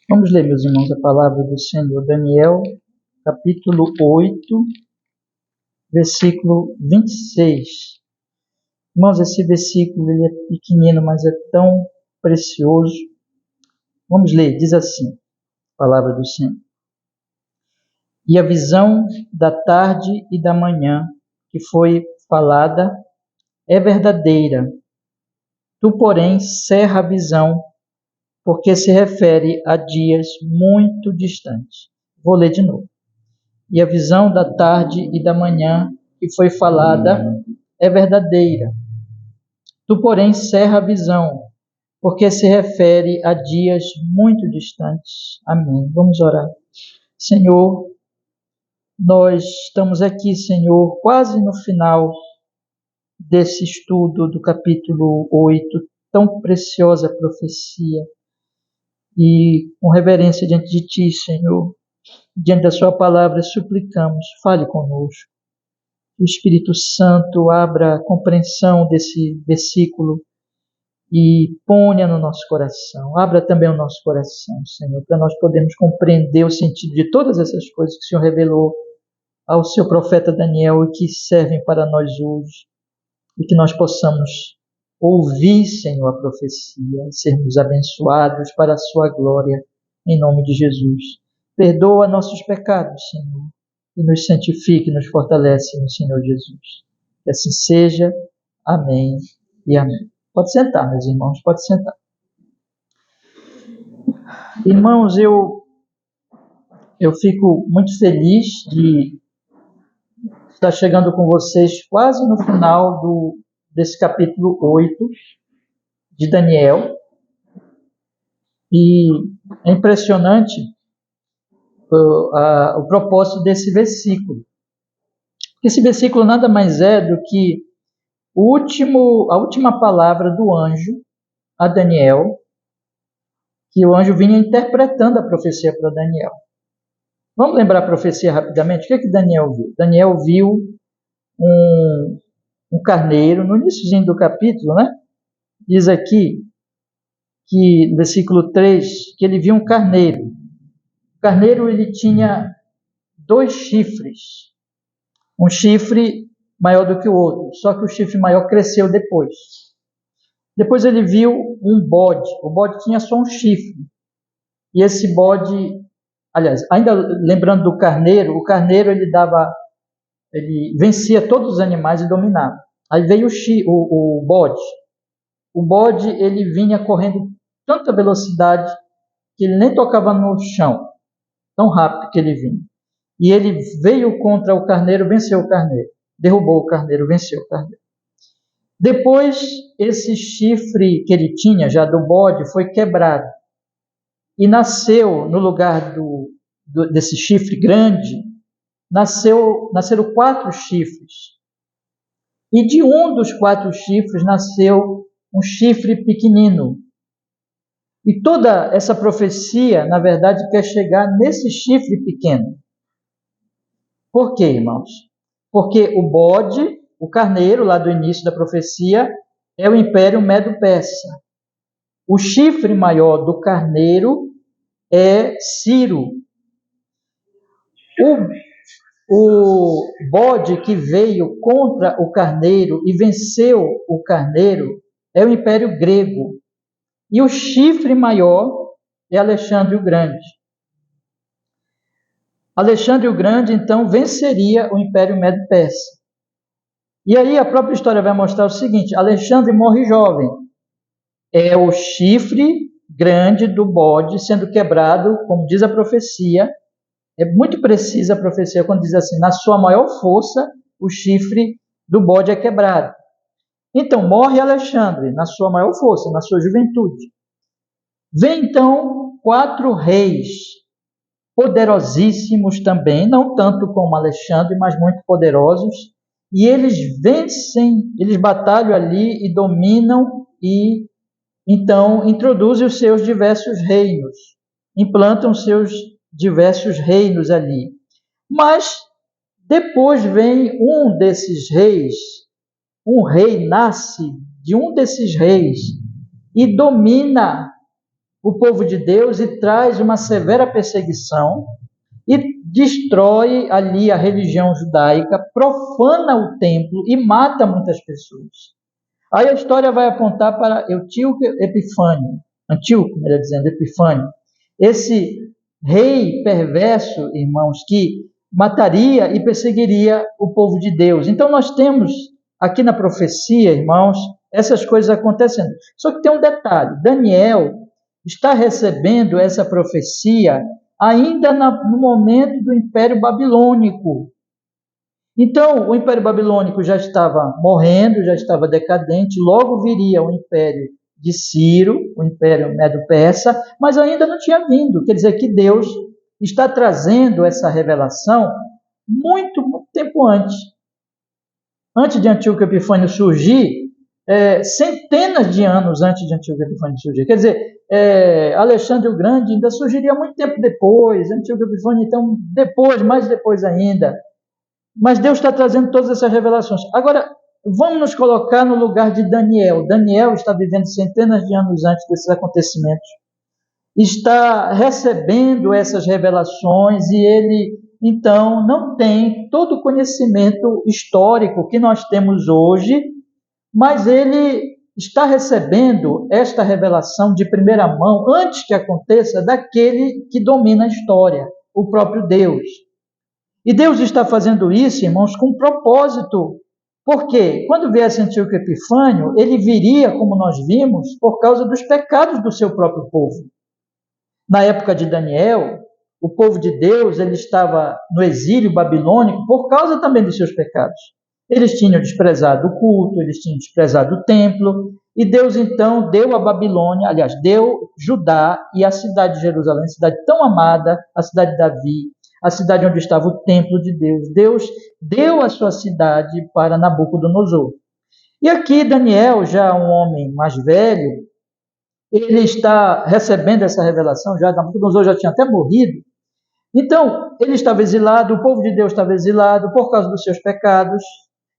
Vamos ler, meus irmãos, a palavra do Senhor. Daniel, capítulo 8, versículo 26. Irmãos, esse versículo ele é pequenino, mas é tão precioso. Vamos ler, diz assim, a palavra do Senhor. E a visão da tarde e da manhã que foi falada é verdadeira. Tu, porém, cerra a visão, porque se refere a dias muito distantes. Vou ler de novo. E a visão da tarde e da manhã que foi falada é verdadeira. Tu, porém, cerra a visão, porque se refere a dias muito distantes. Amém. Vamos orar. Senhor, nós estamos aqui, Senhor, quase no final desse estudo do capítulo 8, tão preciosa profecia. E com reverência diante de Ti, Senhor, diante da Sua palavra, suplicamos, fale conosco. O Espírito Santo abra a compreensão desse versículo e ponha no nosso coração. Abra também o nosso coração, Senhor, para nós podermos compreender o sentido de todas essas coisas que o Senhor revelou ao seu profeta Daniel e que servem para nós hoje. E que nós possamos ouvir, Senhor, a profecia e sermos abençoados para a sua glória, em nome de Jesus. Perdoa nossos pecados, Senhor, e nos santifique, nos fortalece no Senhor Jesus. Que assim seja. Amém e amém. Pode sentar, meus irmãos, pode sentar. Irmãos, eu fico muito feliz de estar chegando com vocês quase no final desse capítulo 8 de Daniel. E é impressionante o propósito desse versículo. Porque esse versículo nada mais é do que a última palavra do anjo a Daniel, que o anjo vinha interpretando a profecia para Daniel. Vamos lembrar a profecia rapidamente? O que Daniel viu? Daniel viu um carneiro, no iníciozinho do capítulo, né? Diz aqui, que no versículo 3, que ele viu um carneiro. O carneiro ele tinha 2 chifres. Um chifre maior do que o outro, só que o chifre maior cresceu depois. Depois ele viu um bode. O bode tinha só um chifre. E esse bode, aliás, ainda lembrando do carneiro, o carneiro ele vencia todos os animais e dominava. Aí veio o bode. O bode ele vinha correndo tanta velocidade que ele nem tocava no chão, tão rápido que ele vinha. E ele veio contra o carneiro, venceu o carneiro. Derrubou o carneiro, venceu o carneiro. Depois, esse chifre que ele tinha, já do bode, foi quebrado. E nasceu, no lugar desse chifre grande, nasceram 4 chifres. E de um dos 4 chifres nasceu um chifre pequenino. E toda essa profecia, na verdade, quer chegar nesse chifre pequeno. Por quê, irmãos? Porque o bode, o carneiro, lá do início da profecia, é o Império Medo-Persa. O chifre maior do carneiro é Ciro. O bode que veio contra o carneiro e venceu o carneiro é o Império Grego. E o chifre maior é Alexandre o Grande. Alexandre o Grande, então, venceria o Império Medo-Persa. E aí a própria história vai mostrar o seguinte: Alexandre morre jovem. É o chifre grande do bode sendo quebrado, como diz a profecia. É muito precisa a profecia quando diz assim: na sua maior força, o chifre do bode é quebrado. Então, morre Alexandre, na sua maior força, na sua juventude. Vem, então, 4 reis, poderosíssimos também, não tanto como Alexandre, mas muito poderosos, e eles vencem, eles batalham ali e dominam, e então introduzem os seus diversos reinos, implantam os seus diversos reinos ali. Mas depois vem um desses reis, um rei nasce de um desses reis e domina o povo de Deus e traz uma severa perseguição e destrói ali a religião judaica, profana o templo e mata muitas pessoas. Aí a história vai apontar para Antíoco, melhor dizendo, Epifânio, esse rei perverso, irmãos, que mataria e perseguiria o povo de Deus. Então nós temos aqui na profecia, irmãos, essas coisas acontecendo. Só que tem um detalhe, Daniel está recebendo essa profecia ainda no momento do Império Babilônico. Então, o Império Babilônico já estava morrendo, já estava decadente, logo viria o Império de Ciro, o Império Medo-Persa, mas ainda não tinha vindo. Quer dizer que Deus está trazendo essa revelação muito tempo antes. Antes de Antíoco Epifânio surgir, centenas de anos antes de Antíoco Epifânio surgir. Quer dizer, Alexandre o Grande ainda surgiria muito tempo depois, Antíoco Epifânio, então, mais depois ainda. Mas Deus está trazendo todas essas revelações. Agora, vamos nos colocar no lugar de Daniel. Daniel está vivendo centenas de anos antes desses acontecimentos. Está recebendo essas revelações e ele, então, não tem todo o conhecimento histórico que nós temos hoje, mas ele está recebendo esta revelação de primeira mão, antes que aconteça, daquele que domina a história, o próprio Deus. E Deus está fazendo isso, irmãos, com propósito. Porque quando viesse Antíoco Epifânio, ele viria, como nós vimos, por causa dos pecados do seu próprio povo. Na época de Daniel, o povo de Deus ele estava no exílio babilônico por causa também dos seus pecados. Eles tinham desprezado o culto, eles tinham desprezado o templo, e Deus então deu a Babilônia, aliás, deu Judá e a cidade de Jerusalém, cidade tão amada, a cidade de Davi, a cidade onde estava o templo de Deus. Deus deu a sua cidade para Nabucodonosor. E aqui Daniel, já um homem mais velho, ele está recebendo essa revelação, Nabucodonosor já tinha até morrido. Então, ele estava exilado, o povo de Deus estava exilado por causa dos seus pecados,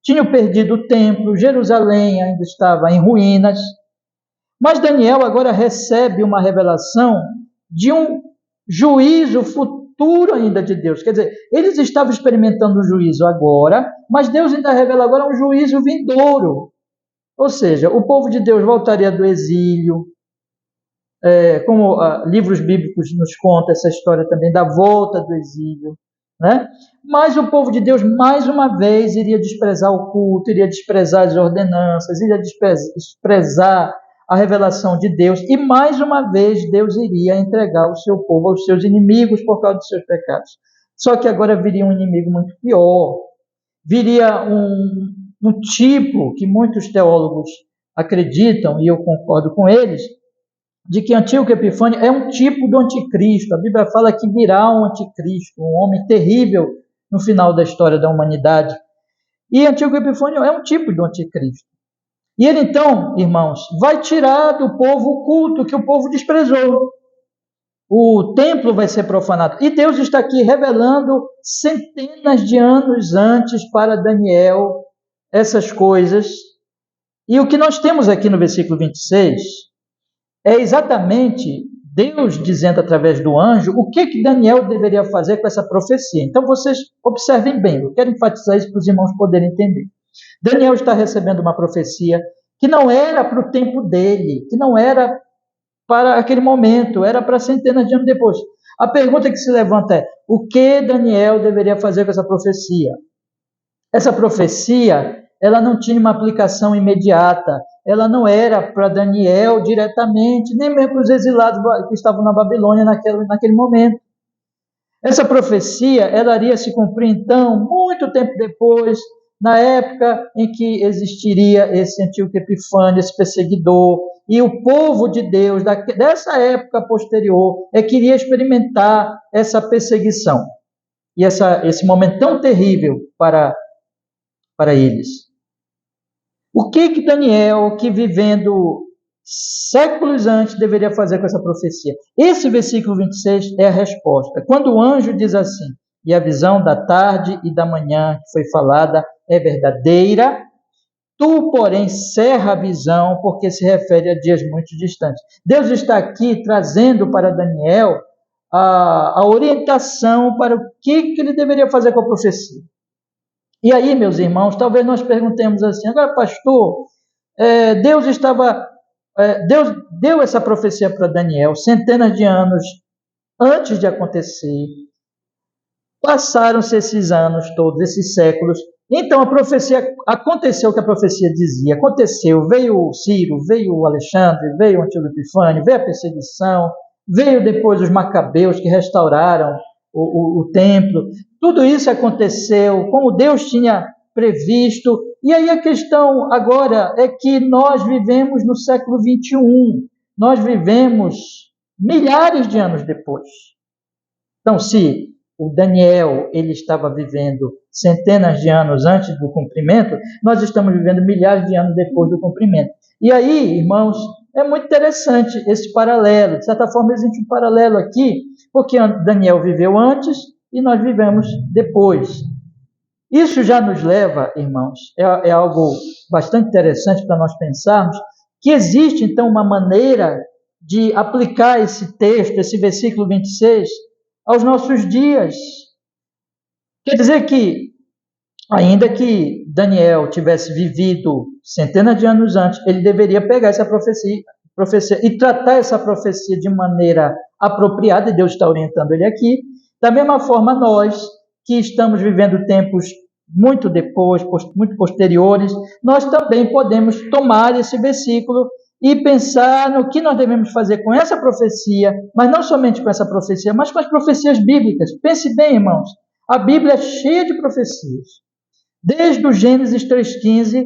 tinham perdido o templo, Jerusalém ainda estava em ruínas. Mas Daniel agora recebe uma revelação de um juízo futuro ainda de Deus. Quer dizer, eles estavam experimentando o juízo agora, mas Deus ainda revela agora um juízo vindouro. Ou seja, o povo de Deus voltaria do exílio, como livros bíblicos nos contam essa história também da volta do exílio, né? Mas o povo de Deus, mais uma vez, iria desprezar o culto, iria desprezar as ordenanças, iria desprezar a revelação de Deus, e mais uma vez Deus iria entregar o seu povo aos seus inimigos por causa dos seus pecados. Só que agora viria um inimigo muito pior, viria um tipo que muitos teólogos acreditam, e eu concordo com eles, de que Antíoco Epifânio é um tipo do anticristo. A Bíblia fala que virá um anticristo, um homem terrível no final da história da humanidade. E Antíoco Epifânio é um tipo do anticristo. E ele então, irmãos, vai tirar do povo o culto que o povo desprezou. O templo vai ser profanado. E Deus está aqui revelando centenas de anos antes para Daniel essas coisas. E o que nós temos aqui no versículo 26 é exatamente Deus dizendo através do anjo o que Daniel deveria fazer com essa profecia. Então vocês observem bem, eu quero enfatizar isso para os irmãos poderem entender. Daniel está recebendo uma profecia que não era para o tempo dele, que não era para aquele momento, era para centenas de anos depois. A pergunta que se levanta é: o que Daniel deveria fazer com essa profecia? Essa profecia, ela não tinha uma aplicação imediata, ela não era para Daniel diretamente, nem mesmo para os exilados que estavam na Babilônia naquele momento. Essa profecia, ela iria se cumprir, então, muito tempo depois, na época em que existiria esse Antíoco Epifânio, esse perseguidor, e o povo de Deus, dessa época posterior, que iria experimentar essa perseguição, e esse momento tão terrível para eles. O que Daniel, que vivendo séculos antes, deveria fazer com essa profecia? Esse versículo 26 é a resposta. Quando o anjo diz assim: e a visão da tarde e da manhã que foi falada é verdadeira, Tu, porém, cerra a visão, porque se refere a dias muito distantes. Deus está aqui trazendo para Daniel a orientação para o que ele deveria fazer com a profecia. E aí, meus irmãos, talvez nós perguntemos assim, agora, pastor, Deus deu essa profecia para Daniel centenas de anos antes de acontecer. Passaram-se esses anos todos, esses séculos. Então a profecia, aconteceu o que a profecia dizia, aconteceu, veio o Ciro, veio o Alexandre, veio o Antíoco Epifânio, veio a perseguição, veio depois os macabeus que restauraram o templo. Tudo isso aconteceu como Deus tinha previsto. E aí a questão agora é que nós vivemos no século 21, nós vivemos milhares de anos depois. Então, se o Daniel ele estava vivendo centenas de anos antes do cumprimento, nós estamos vivendo milhares de anos depois do cumprimento. E aí, irmãos, é muito interessante esse paralelo. De certa forma, existe um paralelo aqui, porque Daniel viveu antes e nós vivemos depois. Isso já nos leva, irmãos, é algo bastante interessante para nós pensarmos, que existe, então, uma maneira de aplicar esse texto, esse versículo 26, aos nossos dias. Quer dizer que, ainda que Daniel tivesse vivido centenas de anos antes, ele deveria pegar essa profecia e tratar essa profecia de maneira apropriada, e Deus está orientando ele aqui. Da mesma forma, nós, que estamos vivendo tempos muito depois, muito posteriores, nós também podemos tomar esse versículo e pensar no que nós devemos fazer com essa profecia, mas não somente com essa profecia, mas com as profecias bíblicas. Pense bem, irmãos, a Bíblia é cheia de profecias. Desde o Gênesis 3,15,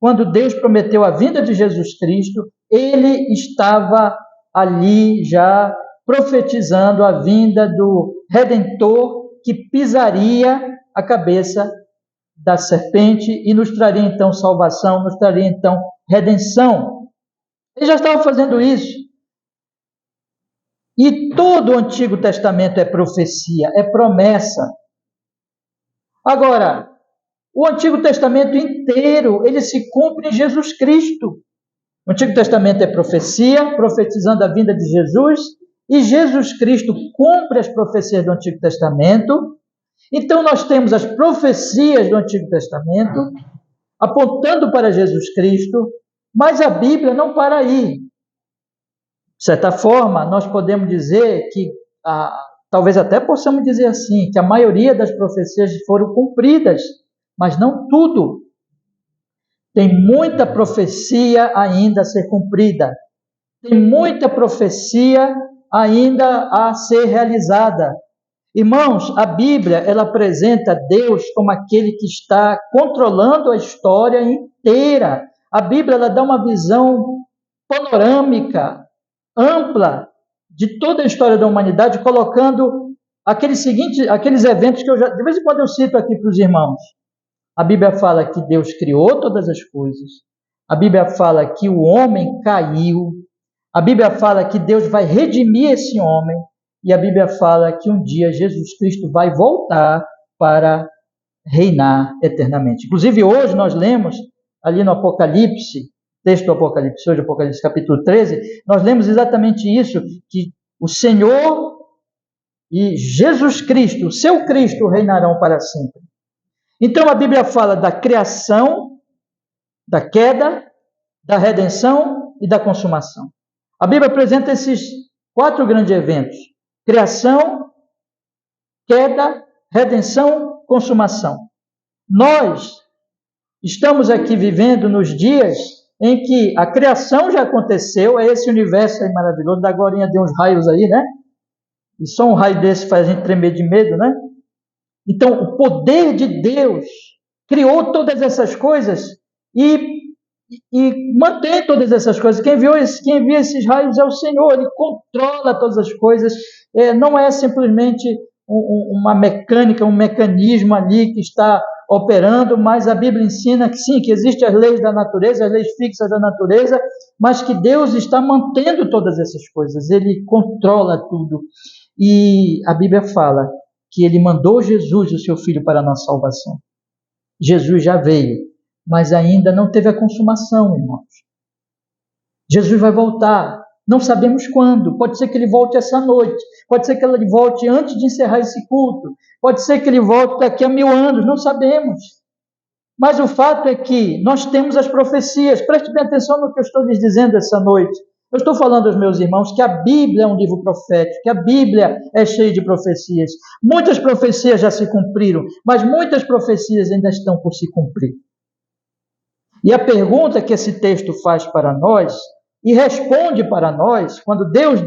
quando Deus prometeu a vinda de Jesus Cristo, ele estava ali já profetizando a vinda do Redentor que pisaria a cabeça da serpente e nos traria então salvação, nos traria então redenção. Ele já estava fazendo isso. E todo o Antigo Testamento é profecia, é promessa. Agora, o Antigo Testamento inteiro, ele se cumpre em Jesus Cristo. O Antigo Testamento é profecia, profetizando a vinda de Jesus, e Jesus Cristo cumpre as profecias do Antigo Testamento. Então, nós temos as profecias do Antigo Testamento, apontando para Jesus Cristo, mas a Bíblia não para aí. De certa forma, nós podemos dizer que, talvez até possamos dizer assim, que a maioria das profecias foram cumpridas, mas não tudo. Tem muita profecia ainda a ser cumprida. Tem muita profecia ainda a ser realizada. Irmãos, a Bíblia, ela apresenta Deus como aquele que está controlando a história inteira. A Bíblia, ela dá uma visão panorâmica, ampla, de toda a história da humanidade, colocando aqueles eventos que de vez em quando eu cito aqui para os irmãos. A Bíblia fala que Deus criou todas as coisas. A Bíblia fala que o homem caiu. A Bíblia fala que Deus vai redimir esse homem. E a Bíblia fala que um dia Jesus Cristo vai voltar para reinar eternamente. Inclusive, hoje nós lemos ali no Apocalipse, texto do Apocalipse, hoje Apocalipse capítulo 13, nós lemos exatamente isso, que o Senhor e Jesus Cristo, o seu Cristo, reinarão para sempre. Então a Bíblia fala da criação, da queda, da redenção e da consumação. A Bíblia apresenta esses 4 grandes eventos: criação, queda, redenção, consumação. Nós estamos aqui vivendo nos dias em que a criação já aconteceu, é esse universo aí maravilhoso, da agorinha deu uns raios aí, né? E só um raio desse faz a gente tremer de medo, né? Então, o poder de Deus criou todas essas coisas e mantém todas essas coisas. Quem envia esses raios é o Senhor, Ele controla todas as coisas. Não é simplesmente uma mecânica, um mecanismo ali que está operando, mas a Bíblia ensina que sim, que existem as leis da natureza, as leis fixas da natureza, mas que Deus está mantendo todas essas coisas, Ele controla tudo. E a Bíblia fala que Ele mandou Jesus, o seu Filho, para a nossa salvação. Jesus já veio, mas ainda não teve a consumação, irmãos. Jesus vai voltar, não sabemos quando, pode ser que ele volte essa noite, pode ser que ele volte antes de encerrar esse culto, pode ser que ele volte daqui a 1000 anos, não sabemos. Mas o fato é que nós temos as profecias, preste bem atenção no que eu estou lhes dizendo essa noite. Eu estou falando aos meus irmãos que a Bíblia é um livro profético, que a Bíblia é cheia de profecias. Muitas profecias já se cumpriram, mas muitas profecias ainda estão por se cumprir. E a pergunta que esse texto faz para nós, e responde para nós, quando Deus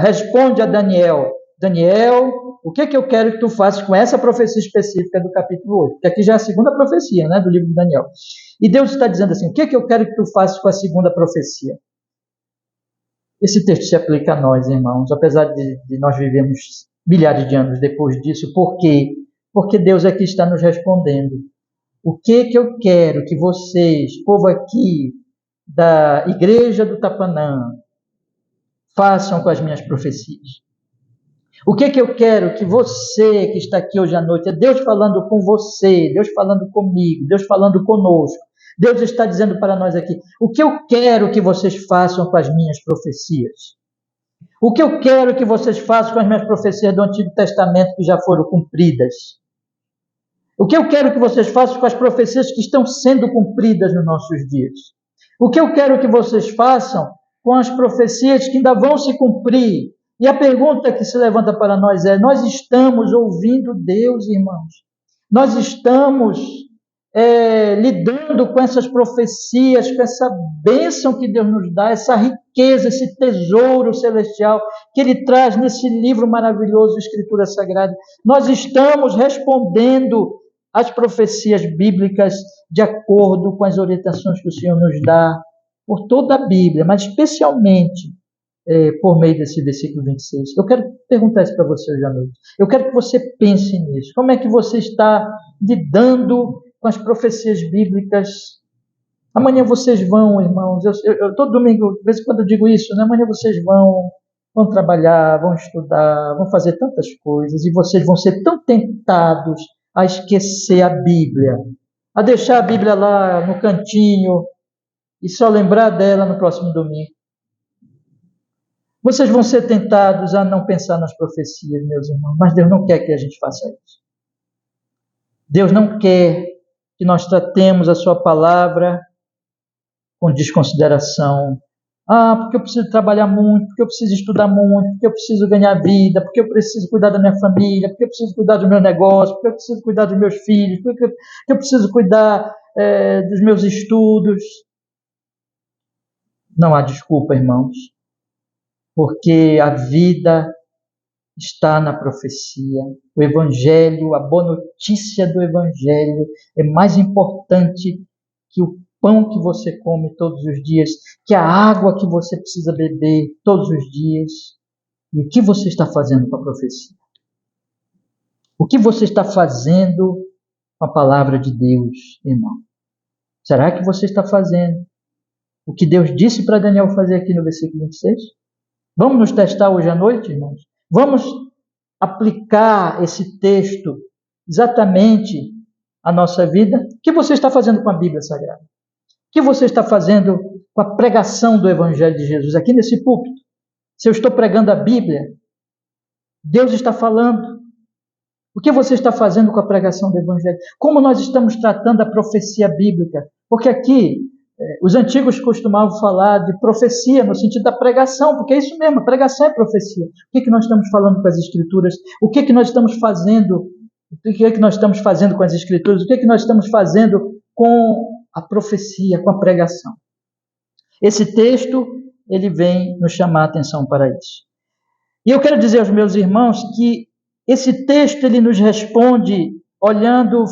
responde a Daniel, Daniel, o que eu quero que tu faças com essa profecia específica do capítulo 8? Porque aqui já é a segunda profecia, do livro de Daniel. E Deus está dizendo assim, o que eu quero que tu faças com a segunda profecia? Esse texto se aplica a nós, irmãos, apesar de nós vivemos milhares de anos depois disso. Por quê? Porque Deus aqui está nos respondendo. O que eu quero que vocês, povo aqui da igreja do Tapanã, façam com as minhas profecias? O que eu quero que você que está aqui hoje à noite, é Deus falando com você, Deus falando comigo, Deus falando conosco. Deus está dizendo para nós aqui, o que eu quero que vocês façam com as minhas profecias? O que eu quero que vocês façam com as minhas profecias do Antigo Testamento que já foram cumpridas? O que eu quero que vocês façam com as profecias que estão sendo cumpridas nos nossos dias? O que eu quero que vocês façam com as profecias que ainda vão se cumprir? E a pergunta que se levanta para nós é, nós estamos ouvindo Deus, irmãos? Nós estamos lidando com essas profecias, com essa bênção que Deus nos dá, essa riqueza, esse tesouro celestial que Ele traz nesse livro maravilhoso, Escritura Sagrada. Nós estamos respondendo às profecias bíblicas de acordo com as orientações que o Senhor nos dá por toda a Bíblia, mas especialmente por meio desse versículo 26. Eu quero perguntar isso para você hoje à noite. Eu quero que você pense nisso. Como é que você está lidando com as profecias bíblicas? Amanhã vocês vão, irmãos, eu todo domingo, de vez em quando eu digo isso, amanhã vocês vão trabalhar, vão estudar, vão fazer tantas coisas, e vocês vão ser tão tentados a esquecer a Bíblia, a deixar a Bíblia lá no cantinho e só lembrar dela no próximo domingo. Vocês vão ser tentados a não pensar nas profecias, meus irmãos, mas Deus não quer que a gente faça isso. Deus não quer que nós tratemos a sua palavra com desconsideração. Porque eu preciso trabalhar muito, porque eu preciso estudar muito, porque eu preciso ganhar vida, porque eu preciso cuidar da minha família, porque eu preciso cuidar do meu negócio, porque eu preciso cuidar dos meus filhos, porque eu preciso cuidar dos meus estudos. Não há desculpa, irmãos, porque a vida está na profecia. O Evangelho, a boa notícia do Evangelho é mais importante que o pão que você come todos os dias, que a água que você precisa beber todos os dias. E o que você está fazendo com a profecia? O que você está fazendo com a palavra de Deus, irmão? Será que você está fazendo o que Deus disse para Daniel fazer aqui no versículo 26? Vamos nos testar hoje à noite, irmãos? Vamos aplicar esse texto exatamente à nossa vida? O que você está fazendo com a Bíblia Sagrada? O que você está fazendo com a pregação do Evangelho de Jesus aqui nesse púlpito? Se eu estou pregando a Bíblia, Deus está falando. O que você está fazendo com a pregação do Evangelho? Como nós estamos tratando a profecia bíblica? Porque aqui os antigos costumavam falar de profecia no sentido da pregação, porque é isso mesmo, a pregação é profecia. O que nós estamos falando com as Escrituras? O que nós estamos fazendo? O que nós estamos fazendo com as Escrituras? O que nós estamos fazendo com a profecia, com a pregação? Esse texto, ele vem nos chamar a atenção para isso. E eu quero dizer aos meus irmãos que esse texto, ele nos responde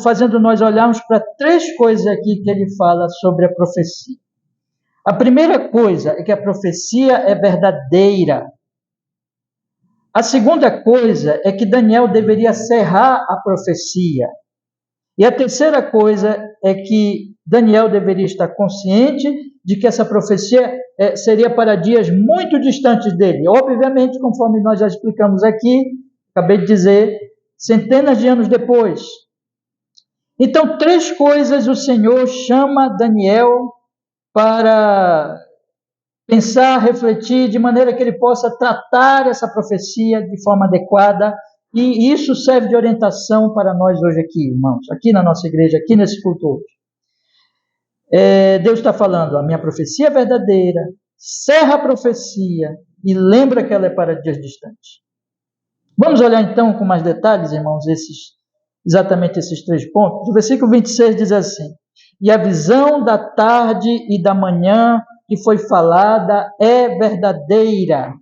fazendo nós olharmos para 3 coisas aqui que ele fala sobre a profecia. A primeira coisa é que a profecia é verdadeira. A segunda coisa é que Daniel deveria cerrar a profecia. E a terceira coisa é que Daniel deveria estar consciente de que essa profecia seria para dias muito distantes dele. Obviamente, conforme nós já explicamos aqui, acabei de dizer, centenas de anos depois. Então, 3 coisas o Senhor chama Daniel para pensar, refletir, de maneira que ele possa tratar essa profecia de forma adequada, e isso serve de orientação para nós hoje aqui, irmãos, aqui na nossa igreja, aqui nesse culto hoje. Deus está falando, a minha profecia é verdadeira, cerra a profecia e lembra que ela é para dias distantes. Vamos olhar então com mais detalhes, irmãos, exatamente esses 3 pontos. O versículo 26 diz assim: e a visão da tarde e da manhã que foi falada é verdadeira.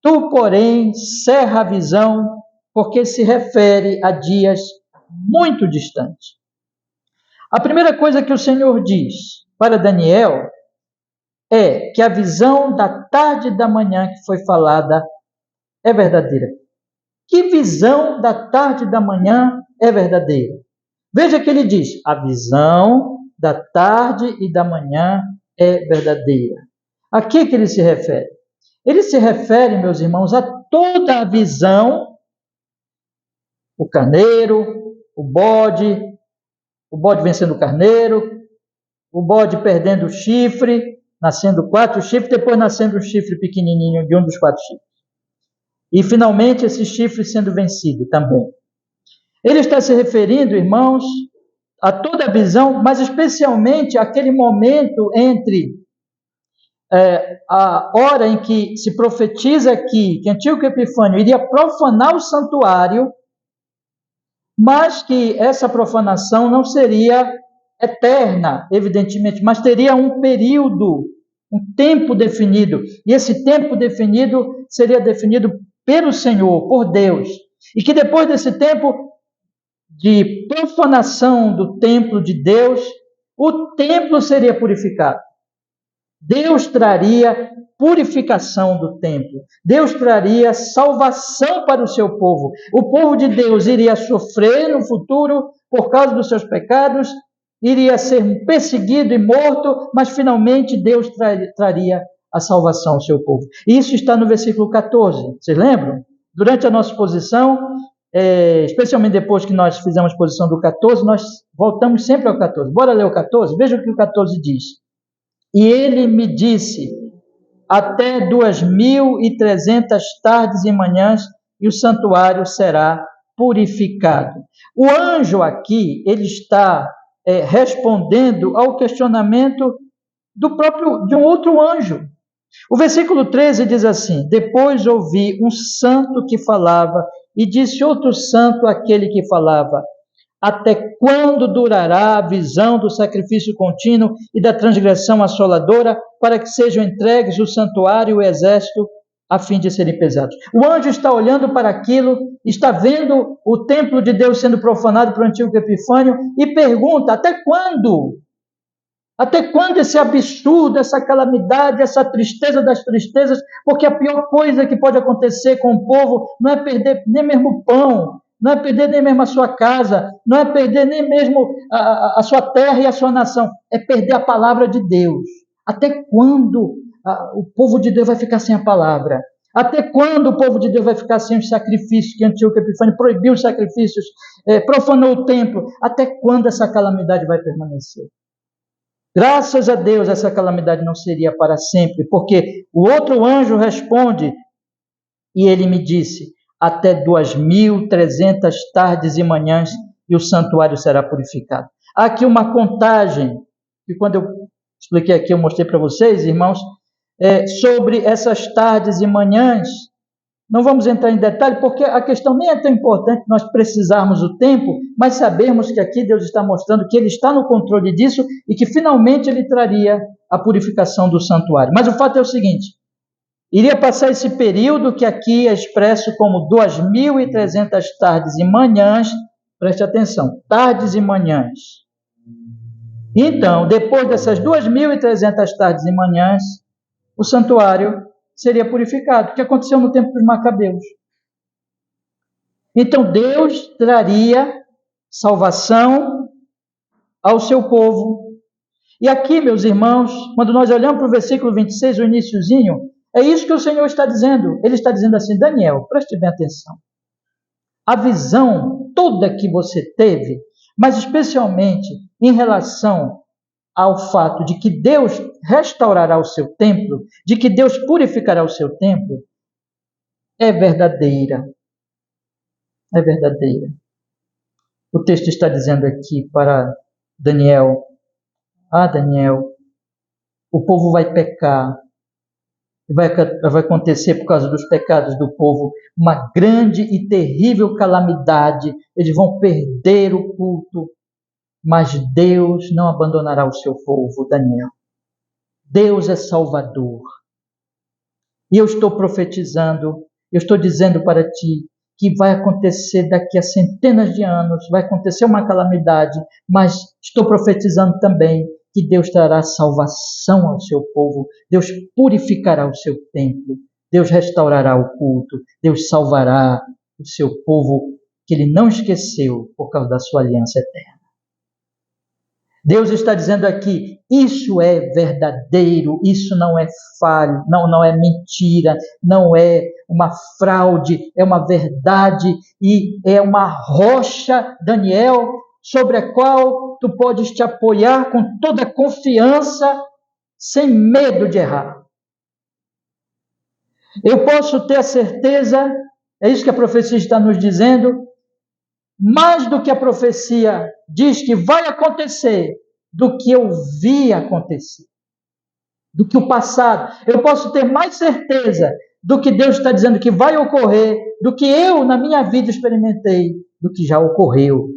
Tu, porém, cerra a visão, porque se refere a dias muito distantes. A primeira coisa que o Senhor diz para Daniel é que a visão da tarde e da manhã que foi falada é verdadeira. Que visão da tarde e da manhã é verdadeira? Veja que ele diz: a visão da tarde e da manhã é verdadeira. A que ele se refere? Ele se refere, meus irmãos, a toda a visão, o carneiro, o bode vencendo o carneiro, o bode perdendo o chifre, nascendo 4 chifres, depois nascendo um chifre pequenininho de um dos 4 chifres. E finalmente esse chifre sendo vencido também. Ele está se referindo, irmãos, a toda a visão, mas especialmente aquele momento entre a hora em que se profetiza aqui que Antíoco Epifânio iria profanar o santuário, mas que essa profanação não seria eterna, evidentemente, mas teria um período, um tempo definido, e esse tempo definido seria definido pelo Senhor, por Deus, e que depois desse tempo de profanação do templo de Deus, o templo seria purificado. Deus traria purificação do templo. Deus traria salvação para o seu povo. O povo de Deus iria sofrer no futuro por causa dos seus pecados, iria ser perseguido e morto, mas finalmente Deus traria a salvação ao seu povo. Isso está no versículo 14. Vocês lembram? Durante a nossa exposição, especialmente depois que nós fizemos a exposição do 14, nós voltamos sempre ao 14. Bora ler o 14? Veja o que o 14 diz. E ele me disse: até 2.300 tardes e manhãs, e o santuário será purificado. O anjo aqui, ele está respondendo ao questionamento de um outro anjo. O versículo 13 diz assim: depois ouvi um santo que falava, e disse outro santo àquele que falava: até quando durará a visão do sacrifício contínuo e da transgressão assoladora, para que sejam entregues o santuário e o exército, a fim de serem pesados? O anjo está olhando para aquilo, está vendo o templo de Deus sendo profanado por Antíoco Epifânio e pergunta: até quando? Até quando esse absurdo, essa calamidade, essa tristeza das tristezas? Porque a pior coisa que pode acontecer com o povo não é perder nem mesmo o pão, não é perder nem mesmo a sua casa, não é perder nem mesmo a sua terra e a sua nação, é perder a palavra de Deus. Até quando o povo de Deus vai ficar sem a palavra? Até quando o povo de Deus vai ficar sem os sacrifícios que Antíoco Epifânio proibiu os sacrifícios, profanou o templo? Até quando essa calamidade vai permanecer? Graças a Deus essa calamidade não seria para sempre, porque o outro anjo responde, e ele me disse: até 2.300 tardes e manhãs, e o santuário será purificado. Há aqui uma contagem, que quando eu expliquei aqui, eu mostrei para vocês, irmãos, sobre essas tardes e manhãs. Não vamos entrar em detalhe, porque a questão nem é tão importante nós precisarmos o tempo, mas sabemos que aqui Deus está mostrando que Ele está no controle disso e que finalmente Ele traria a purificação do santuário. Mas o fato é o seguinte: iria passar esse período que aqui é expresso como 2.300 tardes e manhãs, preste atenção, tardes e manhãs. Então, depois dessas 2.300 tardes e manhãs, o santuário seria purificado, o que aconteceu no tempo dos Macabeus. Então Deus traria salvação ao seu povo. E aqui, meus irmãos, quando nós olhamos para o versículo 26, o iniciozinho, é isso que o Senhor está dizendo. Ele está dizendo assim: Daniel, preste bem atenção. A visão toda que você teve, mas especialmente em relação ao fato de que Deus restaurará o seu templo, de que Deus purificará o seu templo, é verdadeira. É verdadeira. O texto está dizendo aqui para Daniel: Daniel, o povo vai pecar, vai acontecer por causa dos pecados do povo uma grande e terrível calamidade, eles vão perder o culto, mas Deus não abandonará o seu povo, Daniel. Deus é Salvador. E eu estou profetizando, eu estou dizendo para ti que vai acontecer daqui a centenas de anos, vai acontecer uma calamidade, mas estou profetizando também que Deus trará salvação ao seu povo, Deus purificará o seu templo, Deus restaurará o culto, Deus salvará o seu povo que ele não esqueceu por causa da sua aliança eterna. Deus está dizendo aqui, isso é verdadeiro, isso não é falho, não é mentira, não é uma fraude, é uma verdade e é uma rocha, Daniel, sobre a qual tu podes te apoiar com toda confiança, sem medo de errar. Eu posso ter a certeza, é isso que a profecia está nos dizendo, mais do que a profecia diz que vai acontecer, do que eu vi acontecer, do que o passado. Eu posso ter mais certeza do que Deus está dizendo que vai ocorrer, do que eu na minha vida experimentei, do que já ocorreu.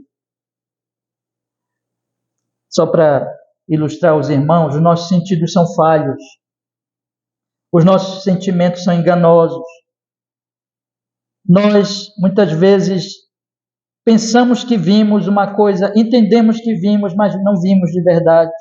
Só para ilustrar os irmãos, os nossos sentidos são falhos, os nossos sentimentos são enganosos. Nós, muitas vezes, pensamos que vimos uma coisa, entendemos que vimos, mas não vimos de verdade.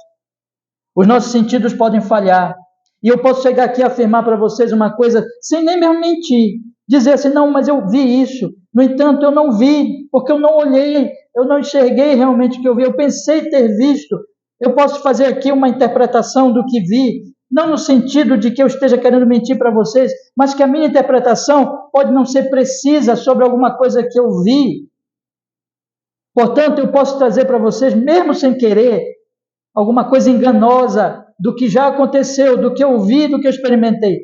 Os nossos sentidos podem falhar. E eu posso chegar aqui e afirmar para vocês uma coisa, sem nem mesmo mentir. Dizer assim, não, mas eu vi isso. No entanto, eu não vi, porque eu não olhei, eu não enxerguei realmente o que eu vi. Eu pensei ter visto. Eu posso fazer aqui uma interpretação do que vi, não no sentido de que eu esteja querendo mentir para vocês, mas que a minha interpretação pode não ser precisa sobre alguma coisa que eu vi. Portanto, eu posso trazer para vocês, mesmo sem querer, alguma coisa enganosa do que já aconteceu, do que eu vi, do que eu experimentei.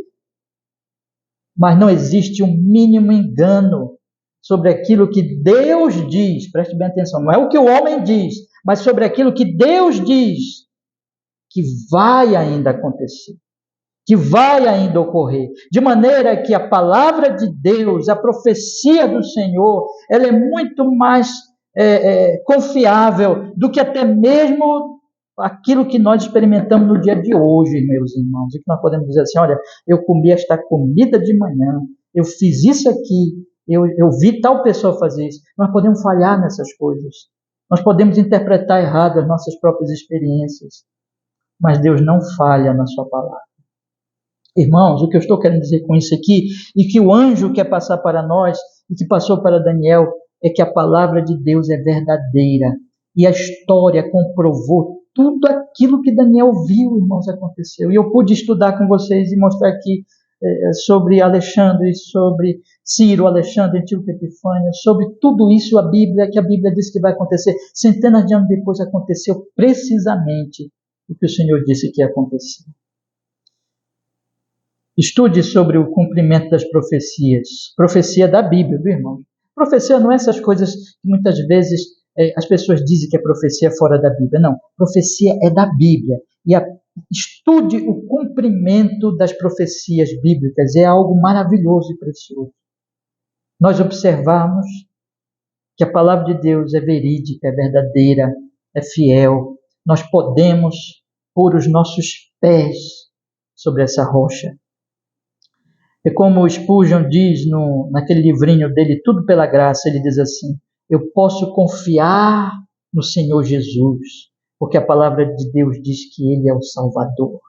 Mas não existe um mínimo engano sobre aquilo que Deus diz. Preste bem atenção, não é o que o homem diz, mas sobre aquilo que Deus diz que vai ainda acontecer, que vai ainda ocorrer. De maneira que a palavra de Deus, a profecia do Senhor, ela é muito mais confiável do que até mesmo aquilo que nós experimentamos no dia de hoje, meus irmãos, e que nós podemos dizer assim, olha, eu comi esta comida de manhã, eu fiz isso aqui, eu vi tal pessoa fazer isso. Nós podemos falhar nessas coisas, nós podemos interpretar errado as nossas próprias experiências, mas Deus não falha na sua palavra. Irmãos, o que eu estou querendo dizer com isso aqui, e que o anjo quer passar para nós, e que passou para Daniel, é que a palavra de Deus é verdadeira, e a história comprovou tudo aquilo que Daniel viu, irmãos, aconteceu. E eu pude estudar com vocês e mostrar aqui sobre Alexandre, sobre Ciro, Alexandre, Antíoco Epifânio, sobre tudo isso a Bíblia, que a Bíblia diz que vai acontecer. Centenas de anos depois aconteceu precisamente o que o Senhor disse que ia acontecer. Estude sobre o cumprimento das profecias. Profecia da Bíblia, viu, irmão? Profecia não é essas coisas que muitas vezes as pessoas dizem que é profecia fora da Bíblia. Não, profecia é da Bíblia. E estude o cumprimento das profecias bíblicas. É algo maravilhoso e precioso. Nós observamos que a palavra de Deus é verídica, é verdadeira, é fiel. Nós podemos pôr os nossos pés sobre essa rocha. É como o Spurgeon diz naquele livrinho dele, Tudo pela Graça, ele diz assim, eu posso confiar no Senhor Jesus, porque a palavra de Deus diz que Ele é o Salvador,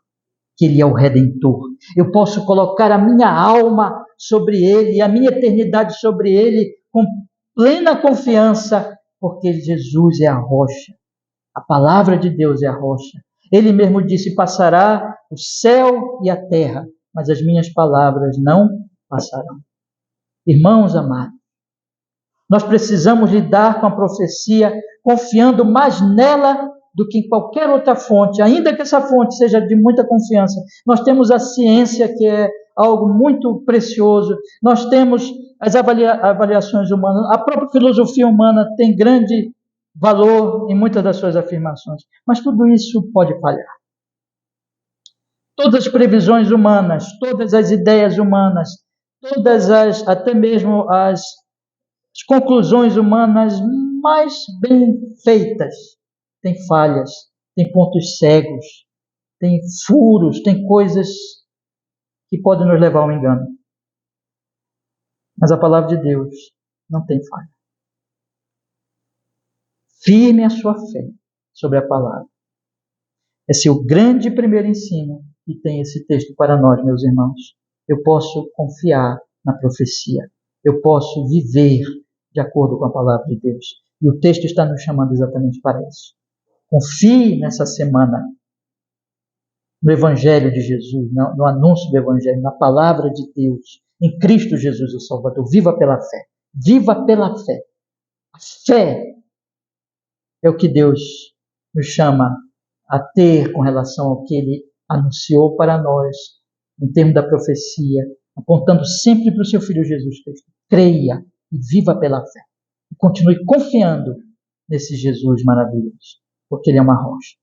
que Ele é o Redentor. Eu posso colocar a minha alma sobre Ele, a minha eternidade sobre Ele, com plena confiança, porque Jesus é a rocha. A palavra de Deus é a rocha. Ele mesmo disse, passará o céu e a terra, mas as minhas palavras não passarão. Irmãos amados, Nós precisamos lidar com a profecia confiando mais nela do que em qualquer outra fonte, ainda que essa fonte seja de muita confiança. Nós temos a ciência, que é algo muito precioso, nós temos as avaliações humanas, a própria filosofia humana tem grande valor em muitas das suas afirmações, mas tudo isso pode falhar. Todas as previsões humanas, todas as ideias humanas, até mesmo as conclusões humanas mais bem feitas, têm falhas, têm pontos cegos, têm furos, têm coisas que podem nos levar ao engano. Mas a palavra de Deus não tem falha. Firme a sua fé sobre a palavra. Esse é o grande primeiro ensino que tem esse texto para nós, meus irmãos. Eu posso confiar na profecia. Eu posso viver de acordo com a palavra de Deus. E o texto está nos chamando exatamente para isso. Confie nessa semana no Evangelho de Jesus, no anúncio do Evangelho, na palavra de Deus, em Cristo Jesus, o Salvador. Viva pela fé. Viva pela fé. A fé é o que Deus nos chama a ter com relação ao que Ele anunciou para nós, em termos da profecia, apontando sempre para o seu Filho Jesus Cristo. Creia e viva pela fé. E continue confiando nesse Jesus maravilhoso, porque Ele é uma rocha.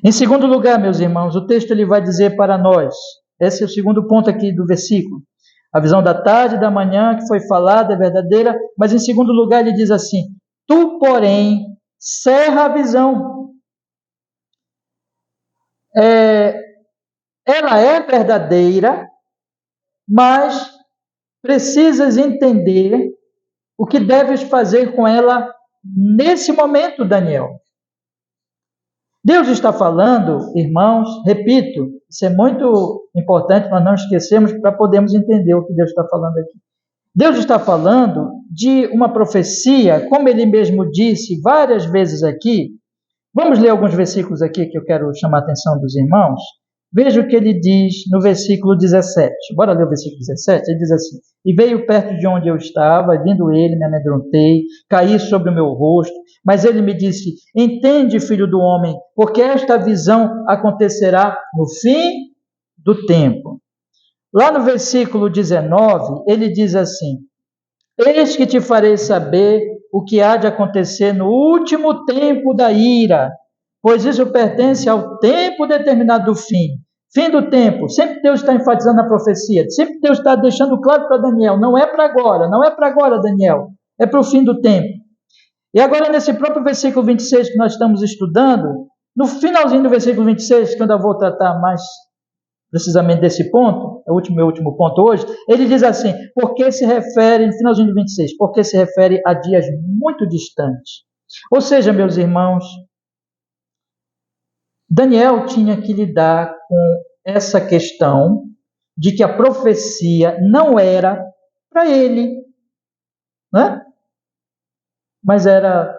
Em segundo lugar, meus irmãos, o texto ele vai dizer para nós, esse é o segundo ponto aqui do versículo, a visão da tarde e da manhã que foi falada é verdadeira, mas em segundo lugar ele diz assim, tu, porém, cerra a visão. Ela é verdadeira, mas precisas entender o que deves fazer com ela nesse momento, Daniel. Deus está falando, irmãos, repito, isso é muito importante, nós não esquecemos para podermos entender o que Deus está falando aqui. Deus está falando de uma profecia, como Ele mesmo disse várias vezes aqui. Vamos ler alguns versículos aqui que eu quero chamar a atenção dos irmãos. Veja o que ele diz no versículo 17. Bora ler o versículo 17? Ele diz assim, e veio perto de onde eu estava, vindo ele, me amedrontei, caí sobre o meu rosto, mas ele me disse, entende, filho do homem, porque esta visão acontecerá no fim do tempo. Lá no versículo 19, ele diz assim, eis que te farei saber o que há de acontecer no último tempo da ira, pois isso pertence ao tempo determinado do fim. Fim do tempo, sempre Deus está enfatizando a profecia, sempre Deus está deixando claro para Daniel, não é para agora, não é para agora, Daniel, é para o fim do tempo. E agora nesse próprio versículo 26 que nós estamos estudando, no finalzinho do versículo 26, quando eu vou tratar mais precisamente desse ponto, é o meu último ponto hoje, ele diz assim, porque se refere, no finalzinho do 26, porque se refere a dias muito distantes. Ou seja, meus irmãos, Daniel tinha que lidar com essa questão de que a profecia não era para ele, né? Mas era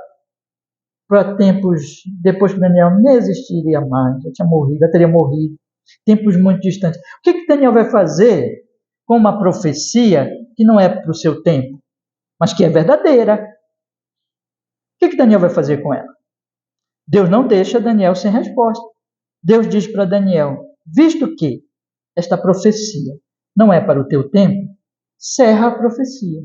para tempos, depois que Daniel nem existiria mais, já tinha morrido, já teria morrido, tempos muito distantes. O que Daniel vai fazer com uma profecia que não é para o seu tempo, mas que é verdadeira? O que Daniel vai fazer com ela? Deus não deixa Daniel sem resposta. Deus diz para Daniel, visto que esta profecia não é para o teu tempo, cerra a profecia.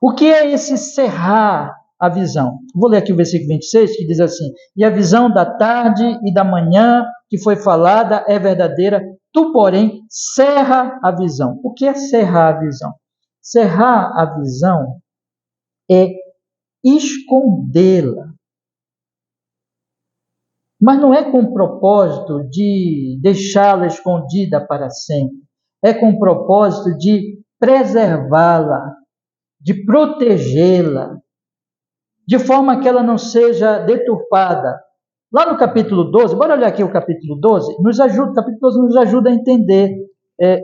O que é esse cerrar a visão? Vou ler aqui o versículo 26, que diz assim, e a visão da tarde e da manhã que foi falada é verdadeira, tu, porém, cerra a visão. O que é cerrar a visão? Cerrar a visão é escondê-la. Mas não é com o propósito de deixá-la escondida para sempre. É com o propósito de preservá-la, de protegê-la, de forma que ela não seja deturpada. Lá no capítulo 12, bora olhar aqui o capítulo 12, o capítulo 12 nos ajuda a entender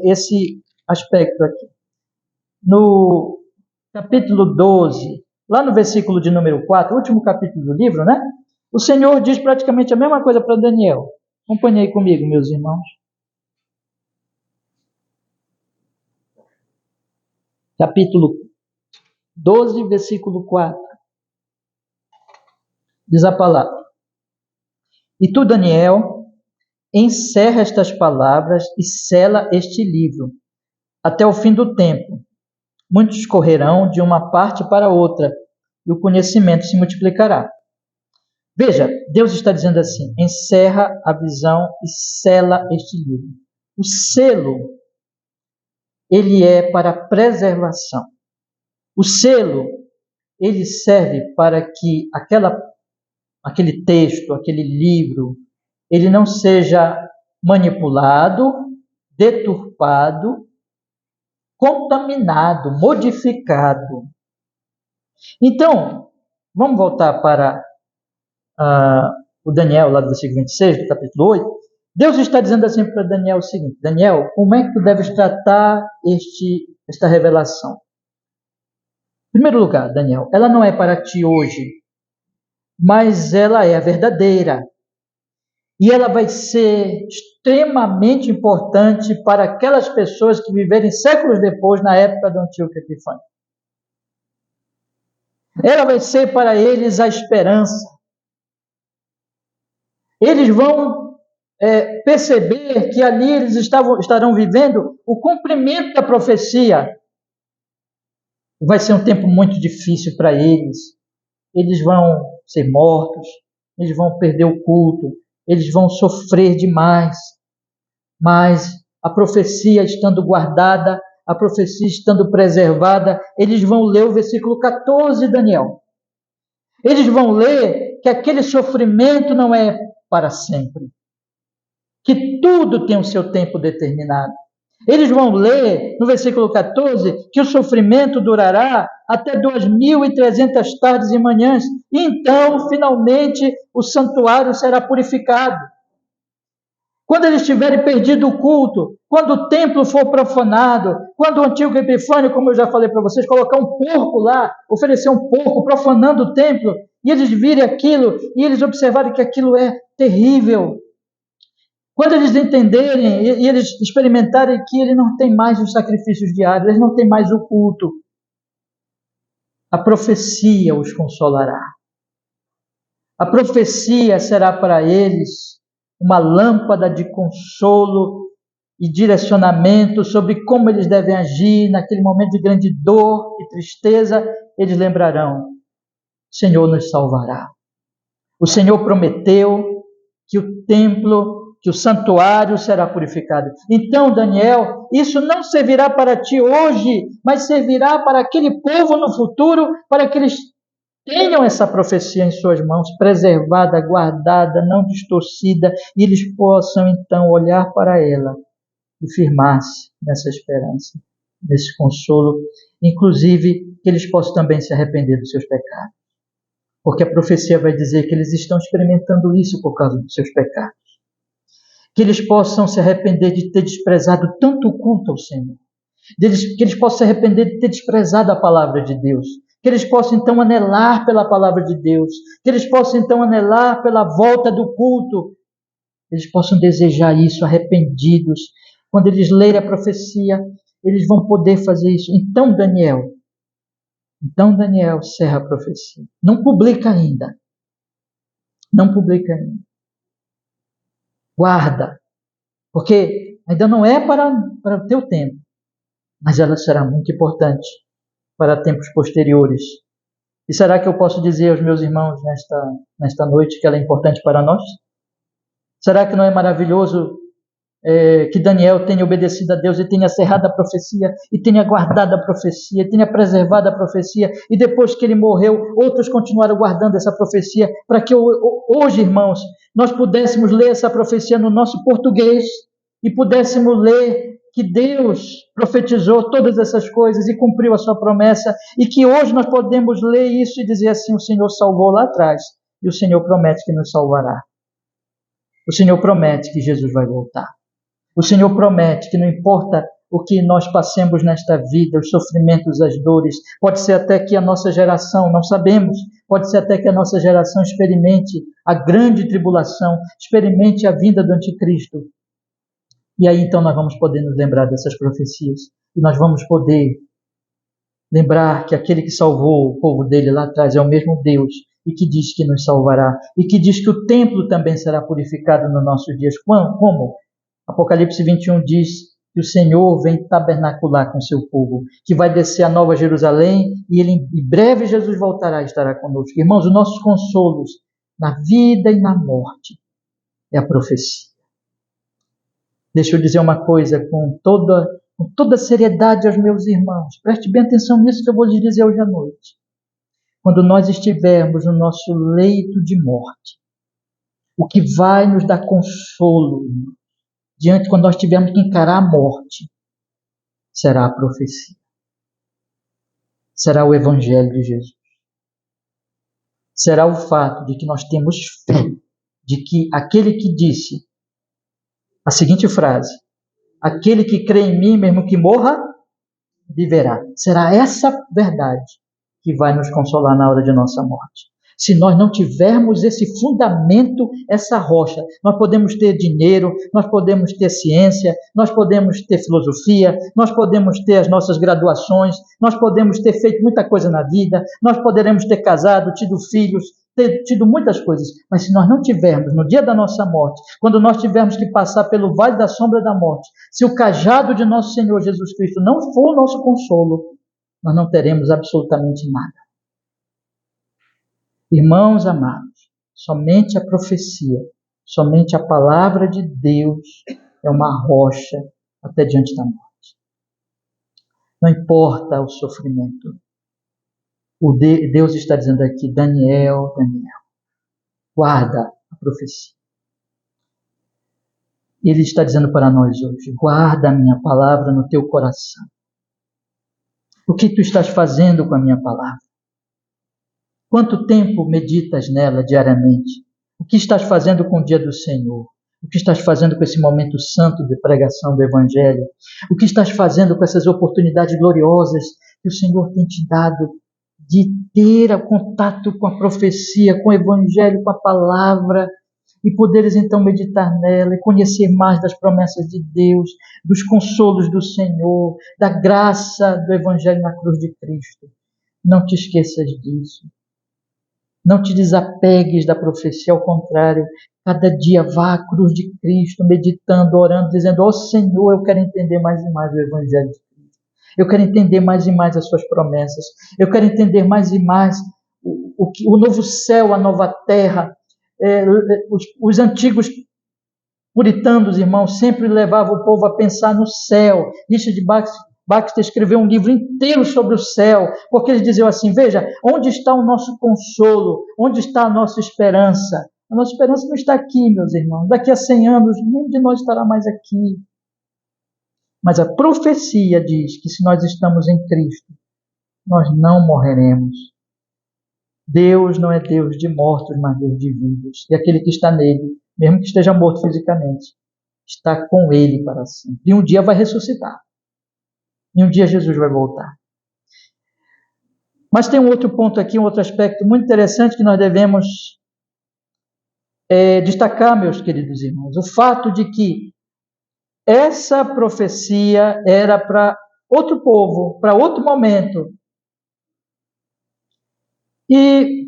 esse aspecto aqui. No capítulo 12, lá no versículo de número 4, último capítulo do livro, né? O Senhor diz praticamente a mesma coisa para Daniel. Acompanhe aí comigo, meus irmãos. Capítulo 12, versículo 4. Diz a palavra: E tu, Daniel, encerra estas palavras e sela este livro, até o fim do tempo. Muitos correrão de uma parte para outra, e o conhecimento se multiplicará. Veja, Deus está dizendo assim: encerra a visão e sela este livro. O selo, ele é para preservação. O selo, ele serve para que aquele texto, aquele livro, ele não seja manipulado, deturpado, contaminado, modificado. Então, vamos voltar para o Daniel, lá do versículo 26, do capítulo 8. Deus está dizendo assim para Daniel o seguinte: Daniel, como é que tu deves tratar esta revelação? Em primeiro lugar, Daniel, ela não é para ti hoje, mas ela é a verdadeira. E ela vai ser extremamente importante para aquelas pessoas que viverem séculos depois, na época do Antíoco Epifânio. Ela vai ser para eles a esperança. Eles vão perceber que ali eles estarão vivendo o cumprimento da profecia. Vai ser um tempo muito difícil para eles. Eles vão ser mortos, eles vão perder o culto, eles vão sofrer demais. Mas a profecia estando guardada, a profecia estando preservada, eles vão ler o versículo 14, Daniel. Eles vão ler que aquele sofrimento não é para sempre, que tudo tem o seu tempo determinado. Eles vão ler no versículo 14 que o sofrimento durará até 2.300 tardes e manhãs, e então, finalmente, o santuário será purificado. Quando eles tiverem perdido o culto, quando o templo for profanado, quando o Antíoco Epifânio, como eu já falei para vocês, colocar um porco lá, oferecer um porco profanando o templo, e eles virem aquilo, e eles observarem que aquilo é terrível. Quando eles entenderem e eles experimentarem que ele não tem mais os sacrifícios diários, eles não têm mais o culto, a profecia os consolará. A profecia será para eles uma lâmpada de consolo e direcionamento sobre como eles devem agir naquele momento de grande dor e tristeza. Eles lembrarão: o Senhor nos salvará. O Senhor prometeu que o templo, que o santuário será purificado. Então, Daniel, isso não servirá para ti hoje, mas servirá para aquele povo no futuro, para que eles tenham essa profecia em suas mãos, preservada, guardada, não distorcida, e eles possam então olhar para ela e firmar-se nessa esperança, nesse consolo, inclusive que eles possam também se arrepender dos seus pecados. Porque a profecia vai dizer que eles estão experimentando isso por causa dos seus pecados. Que eles possam se arrepender de ter desprezado tanto o culto ao Senhor. Que eles possam se arrepender de ter desprezado a palavra de Deus. Que eles possam então anelar pela palavra de Deus. Que eles possam então anelar pela volta do culto. Eles possam desejar isso arrependidos. Quando eles lerem a profecia, eles vão poder fazer isso. Então, Daniel, cerra a profecia. Não publica ainda. Não publica ainda. Guarda. Porque ainda não é para o teu tempo. Mas ela será muito importante para tempos posteriores. E será que eu posso dizer aos meus irmãos nesta noite que ela é importante para nós? Será que não é maravilhoso que Daniel tenha obedecido a Deus e tenha cerrado a profecia, e tenha guardado a profecia, tenha preservado a profecia, e depois que ele morreu, outros continuaram guardando essa profecia, para que hoje, irmãos, nós pudéssemos ler essa profecia no nosso português, e pudéssemos ler que Deus profetizou todas essas coisas e cumpriu a sua promessa, e que hoje nós podemos ler isso e dizer assim: o Senhor salvou lá atrás, e o Senhor promete que nos salvará. O Senhor promete que Jesus vai voltar. O Senhor promete que não importa o que nós passemos nesta vida, os sofrimentos, as dores, pode ser até que a nossa geração, não sabemos, pode ser até que a nossa geração experimente a grande tribulação, experimente a vinda do anticristo. E aí então nós vamos poder nos lembrar dessas profecias, e nós vamos poder Lembrar que aquele que salvou o povo dele lá atrás é o mesmo Deus e que diz que nos salvará e que diz que o templo também será purificado nos nossos dias. Como? Apocalipse 21 diz que o Senhor vem tabernacular com seu povo, que vai descer a Nova Jerusalém e em breve Jesus voltará e estará conosco. Irmãos, os nossos consolos na vida e na morte é a profecia. Deixa eu dizer uma coisa com toda seriedade aos meus irmãos. Preste bem atenção nisso que eu vou lhes dizer hoje à noite. Quando nós estivermos no nosso leito de morte, o que vai nos dar consolo, quando nós tivermos que encarar a morte, será a profecia. Será o Evangelho de Jesus. Será o fato de que nós temos fé, de que aquele que disse a seguinte frase: aquele que crê em mim, mesmo que morra, viverá. Será essa verdade que vai nos consolar na hora de nossa morte. Se nós não tivermos esse fundamento, essa rocha, nós podemos ter dinheiro, nós podemos ter ciência, nós podemos ter filosofia, nós podemos ter as nossas graduações, nós podemos ter feito muita coisa na vida, nós poderemos ter casado, tido filhos, ter tido muitas coisas, mas se nós não tivermos, no dia da nossa morte, quando nós tivermos que passar pelo vale da sombra da morte, se o cajado de nosso Senhor Jesus Cristo não for o nosso consolo, nós não teremos absolutamente nada. Irmãos amados, somente a profecia, somente a palavra de Deus é uma rocha até diante da morte. Não importa o sofrimento. Deus está dizendo aqui: Daniel, guarda a profecia. Ele está dizendo para nós hoje: guarda a minha palavra no teu coração. O que tu estás fazendo com a minha palavra? Quanto tempo meditas nela diariamente? O que estás fazendo com o dia do Senhor? O que estás fazendo com esse momento santo de pregação do Evangelho? O que estás fazendo com essas oportunidades gloriosas que o Senhor tem te dado de ter contato com a profecia, com o Evangelho, com a palavra, e poderes então meditar nela e conhecer mais das promessas de Deus, dos consolos do Senhor, da graça do Evangelho na cruz de Cristo? Não te esqueças disso. Não te desapegues da profecia, ao contrário, cada dia vá à cruz de Cristo, meditando, orando, dizendo: ó Senhor, eu quero entender mais e mais o Evangelho de Cristo. Eu quero entender mais e mais as suas promessas. Eu quero entender mais e mais o novo céu, a nova terra. Os antigos puritanos, irmãos, sempre levavam o povo a pensar no céu. Richard Baxter escreveu um livro inteiro sobre o céu, porque eles diziam assim: veja, onde está o nosso consolo? Onde está a nossa esperança? A nossa esperança não está aqui, meus irmãos. Daqui a 100 anos, nenhum de nós estará mais aqui. Mas a profecia diz que se nós estamos em Cristo, nós não morreremos. Deus não é Deus de mortos, mas Deus de vivos. E aquele que está nele, mesmo que esteja morto fisicamente, está com ele para sempre. E um dia vai ressuscitar. E um dia Jesus vai voltar. Mas tem um outro ponto aqui, um outro aspecto muito interessante que nós devemos destacar, meus queridos irmãos. O fato de que essa profecia era para outro povo, para outro momento. E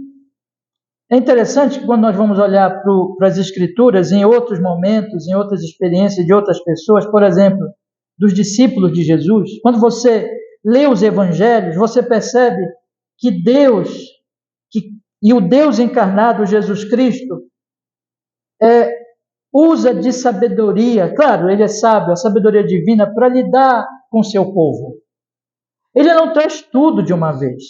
é interessante que quando nós vamos olhar para as Escrituras, em outros momentos, em outras experiências de outras pessoas, por exemplo, dos discípulos de Jesus, quando você lê os Evangelhos, você percebe que Deus, e o Deus encarnado, Jesus Cristo, usa de sabedoria, claro, ele é sábio, a sabedoria divina, para lidar com o seu povo. Ele não traz tudo de uma vez.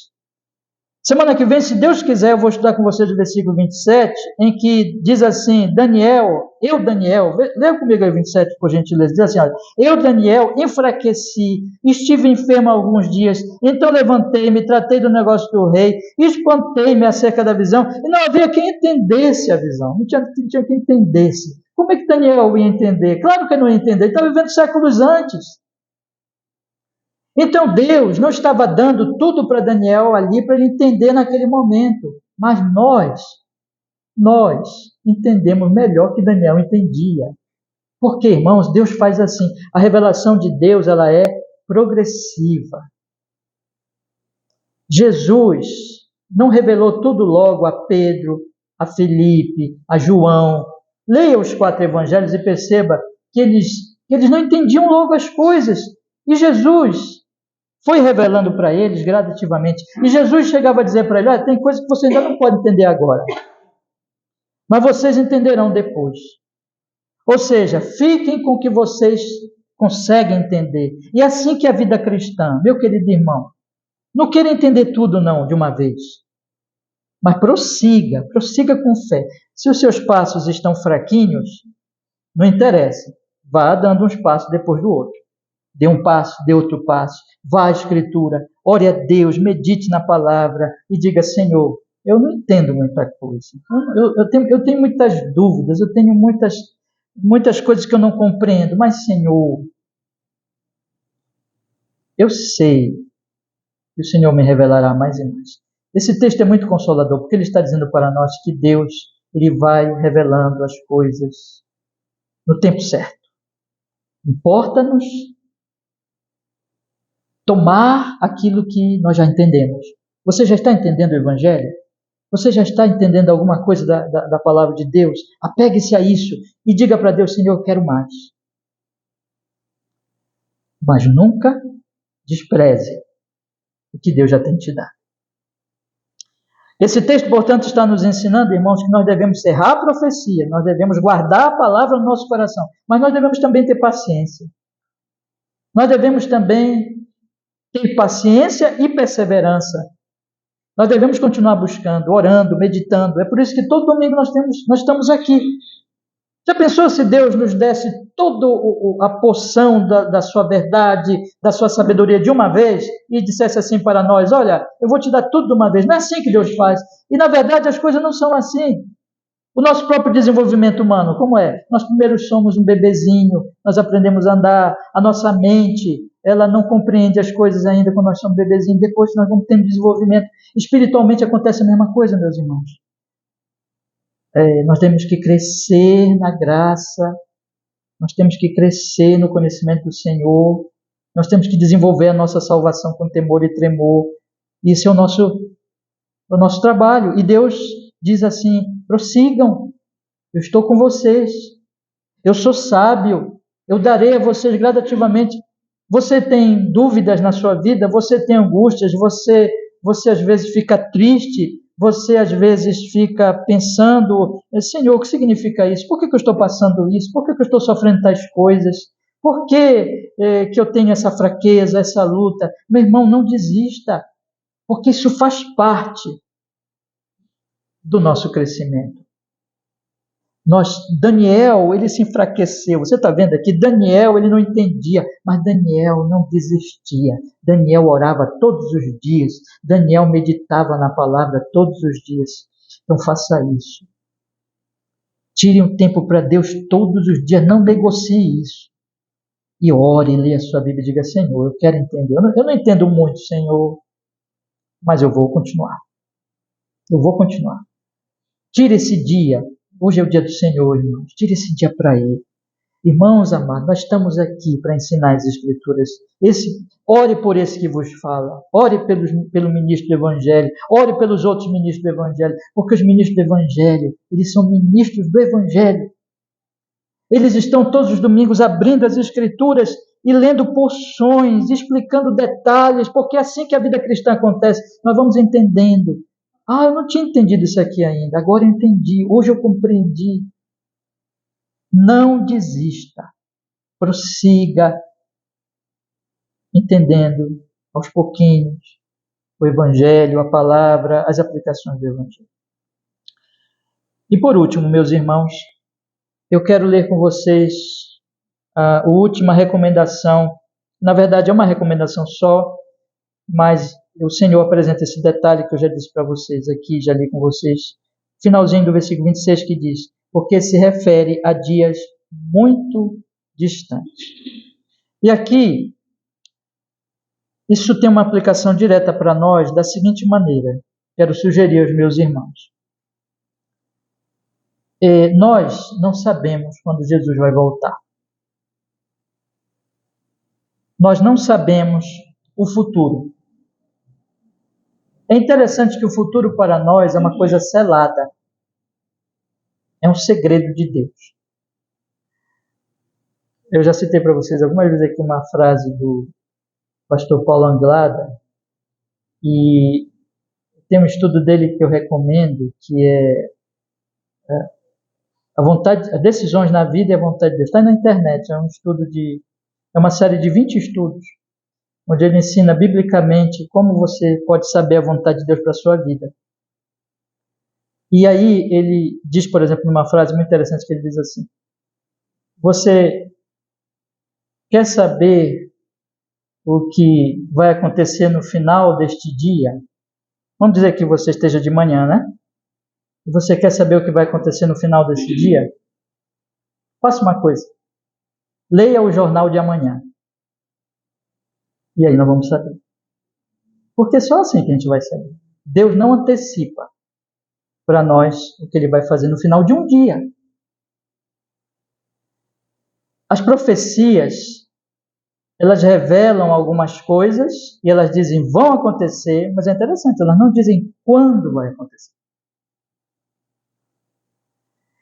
Semana que vem, se Deus quiser, eu vou estudar com vocês o versículo 27, em que diz assim: Daniel, leia comigo aí 27, por gentileza, diz assim: olha, eu, Daniel, enfraqueci, estive enfermo alguns dias, então levantei-me, tratei do negócio do rei, espantei-me acerca da visão, e não havia quem entendesse a visão, não tinha quem entendesse. Como é que Daniel ia entender? Claro que não ia entender, ele estava vivendo séculos antes. Então Deus não estava dando tudo para Daniel ali para ele entender naquele momento. Mas nós entendemos melhor que Daniel entendia. Porque, irmãos, Deus faz assim. A revelação de Deus, ela é progressiva. Jesus não revelou tudo logo a Pedro, a Felipe, a João. Leia os 4 evangelhos e perceba que eles não entendiam logo as coisas. E Jesus foi revelando para eles gradativamente. E Jesus chegava a dizer para eles: tem coisas que você ainda não pode entender agora, mas vocês entenderão depois. Ou seja, fiquem com o que vocês conseguem entender. E é assim que é a vida cristã, meu querido irmão. Não queira entender tudo não, de uma vez. Mas prossiga com fé. Se os seus passos estão fraquinhos, não interessa. Vá dando uns passos depois do outro. Dê um passo, dê outro passo. Vá à Escritura, ore a Deus, medite na palavra e diga: Senhor, eu não entendo muita coisa. Eu tenho muitas dúvidas, eu tenho muitas coisas que eu não compreendo. Mas, Senhor, eu sei que o Senhor me revelará mais e mais. Esse texto é muito consolador, porque ele está dizendo para nós que Deus ele vai revelando as coisas no tempo certo. Importa-nos tomar aquilo que nós já entendemos. Você já está entendendo o Evangelho? Você já está entendendo alguma coisa da palavra de Deus? Apegue-se a isso e diga para Deus: Senhor, eu quero mais. Mas nunca despreze o que Deus já tem te dado. Esse texto, portanto, está nos ensinando, irmãos, que nós devemos cerrar a profecia, nós devemos guardar a palavra no nosso coração, mas nós devemos também ter paciência. Nós devemos também ter paciência e perseverança. Nós devemos continuar buscando, orando, meditando. É por isso que todo domingo nós estamos aqui. Já pensou se Deus nos desse toda a porção da sua verdade, da sua sabedoria de uma vez e dissesse assim para nós: olha, eu vou te dar tudo de uma vez. Não é assim que Deus faz. E na verdade as coisas não são assim. O nosso próprio desenvolvimento humano, como é? Nós primeiro somos um bebezinho, nós aprendemos a andar, a nossa mente, ela não compreende as coisas ainda quando nós somos bebezinhos. Depois nós vamos tendo desenvolvimento. Espiritualmente acontece a mesma coisa, meus irmãos. Nós temos que crescer na graça, nós temos que crescer no conhecimento do Senhor, nós temos que desenvolver a nossa salvação com temor e tremor. Isso é o nosso trabalho. E Deus diz assim: prossigam, eu estou com vocês, eu sou sábio, eu darei a vocês gradativamente. Você tem dúvidas na sua vida, você tem angústias, você às vezes fica triste, você às vezes fica pensando: Senhor, o que significa isso? Por que eu estou passando isso? Por que eu estou sofrendo tais coisas? Por que eu tenho essa fraqueza, essa luta? Meu irmão, não desista, porque isso faz parte do nosso crescimento. Daniel, ele se enfraqueceu. Você está vendo aqui? Daniel, ele não entendia, mas Daniel não desistia. Daniel orava todos os dias. Daniel meditava na palavra todos os dias. Então faça isso. Tire um tempo para Deus todos os dias. Não negocie isso. E ore, leia a sua Bíblia e diga: Senhor, eu quero entender. Eu não entendo muito, Senhor, mas eu vou continuar. Eu vou continuar. Tire esse dia. Hoje é o dia do Senhor, irmãos. Tire esse dia para Ele. Irmãos amados, nós estamos aqui para ensinar as Escrituras. Ore por esse que vos fala. Ore pelo ministro do Evangelho. Ore pelos outros ministros do Evangelho. Porque os ministros do Evangelho, eles são ministros do Evangelho. Eles estão todos os domingos abrindo as Escrituras e lendo porções, explicando detalhes, porque é assim que a vida cristã acontece. Nós vamos entendendo. Eu não tinha entendido isso aqui ainda, agora eu entendi, hoje eu compreendi. Não desista, prossiga, entendendo aos pouquinhos o Evangelho, a palavra, as aplicações do Evangelho. E por último, meus irmãos, eu quero ler com vocês a última recomendação. Na verdade, é uma recomendação só, mas o Senhor apresenta esse detalhe que eu já disse para vocês aqui, já li com vocês. Finalzinho do versículo 26 que diz: porque se refere a dias muito distantes. E aqui, isso tem uma aplicação direta para nós da seguinte maneira. Quero sugerir aos meus irmãos. Nós não sabemos quando Jesus vai voltar. Nós não sabemos o futuro. É interessante que o futuro para nós é uma coisa selada. É um segredo de Deus. Eu já citei para vocês algumas vezes aqui uma frase do pastor Paulo Anglada, e tem um estudo dele que eu recomendo, que é a vontade, as decisões na vida e a vontade de Deus. Está na internet, é uma série de 20 estudos, onde ele ensina biblicamente como você pode saber a vontade de Deus para a sua vida. E aí ele diz, por exemplo, numa frase muito interessante, que ele diz assim: você quer saber o que vai acontecer no final deste dia? Vamos dizer que você esteja de manhã, né? E você quer saber o que vai acontecer no final desse dia? Faça uma coisa. Leia o jornal de amanhã. E aí nós vamos saber. Porque é só assim que a gente vai saber. Deus não antecipa para nós o que Ele vai fazer no final de um dia. As profecias, elas revelam algumas coisas e elas dizem vão acontecer, mas é interessante, elas não dizem quando vai acontecer.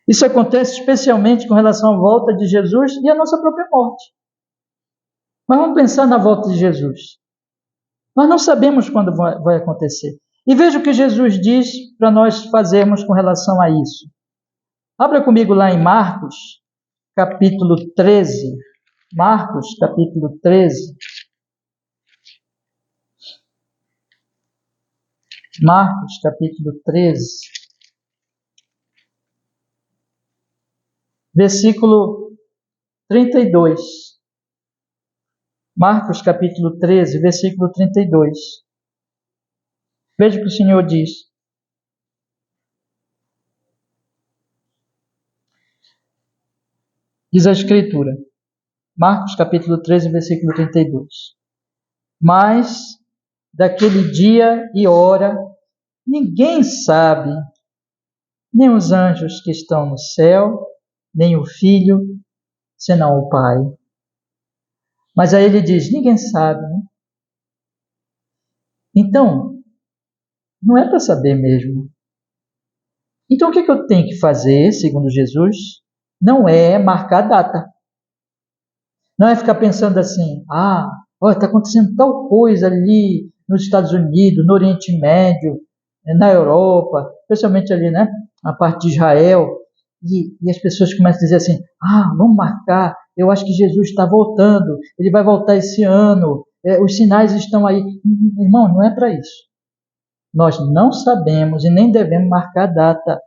Isso acontece especialmente com relação à volta de Jesus e à nossa própria morte. Mas vamos pensar na volta de Jesus. Nós não sabemos quando vai acontecer. E veja o que Jesus diz para nós fazermos com relação a isso. Abra comigo lá em Marcos, capítulo 13. Marcos, capítulo 13. Marcos, capítulo 13. Versículo 32. Marcos, capítulo 13, versículo 32. Veja o que o Senhor diz. Diz a Escritura. Marcos, capítulo 13, versículo 32. Mas daquele dia e hora ninguém sabe, nem os anjos que estão no céu, nem o Filho, senão o Pai. Mas aí ele diz, ninguém sabe, né? Então, não é para saber mesmo. Então, o que eu tenho que fazer, segundo Jesus? Não é marcar data. Não é ficar pensando assim, está acontecendo tal coisa ali nos Estados Unidos, no Oriente Médio, na Europa, especialmente ali, né, na parte de Israel, e as pessoas começam a dizer assim, vamos marcar, eu acho que Jesus está voltando, ele vai voltar esse ano, os sinais estão aí. Irmão, não é para isso. Nós não sabemos e nem devemos marcar data.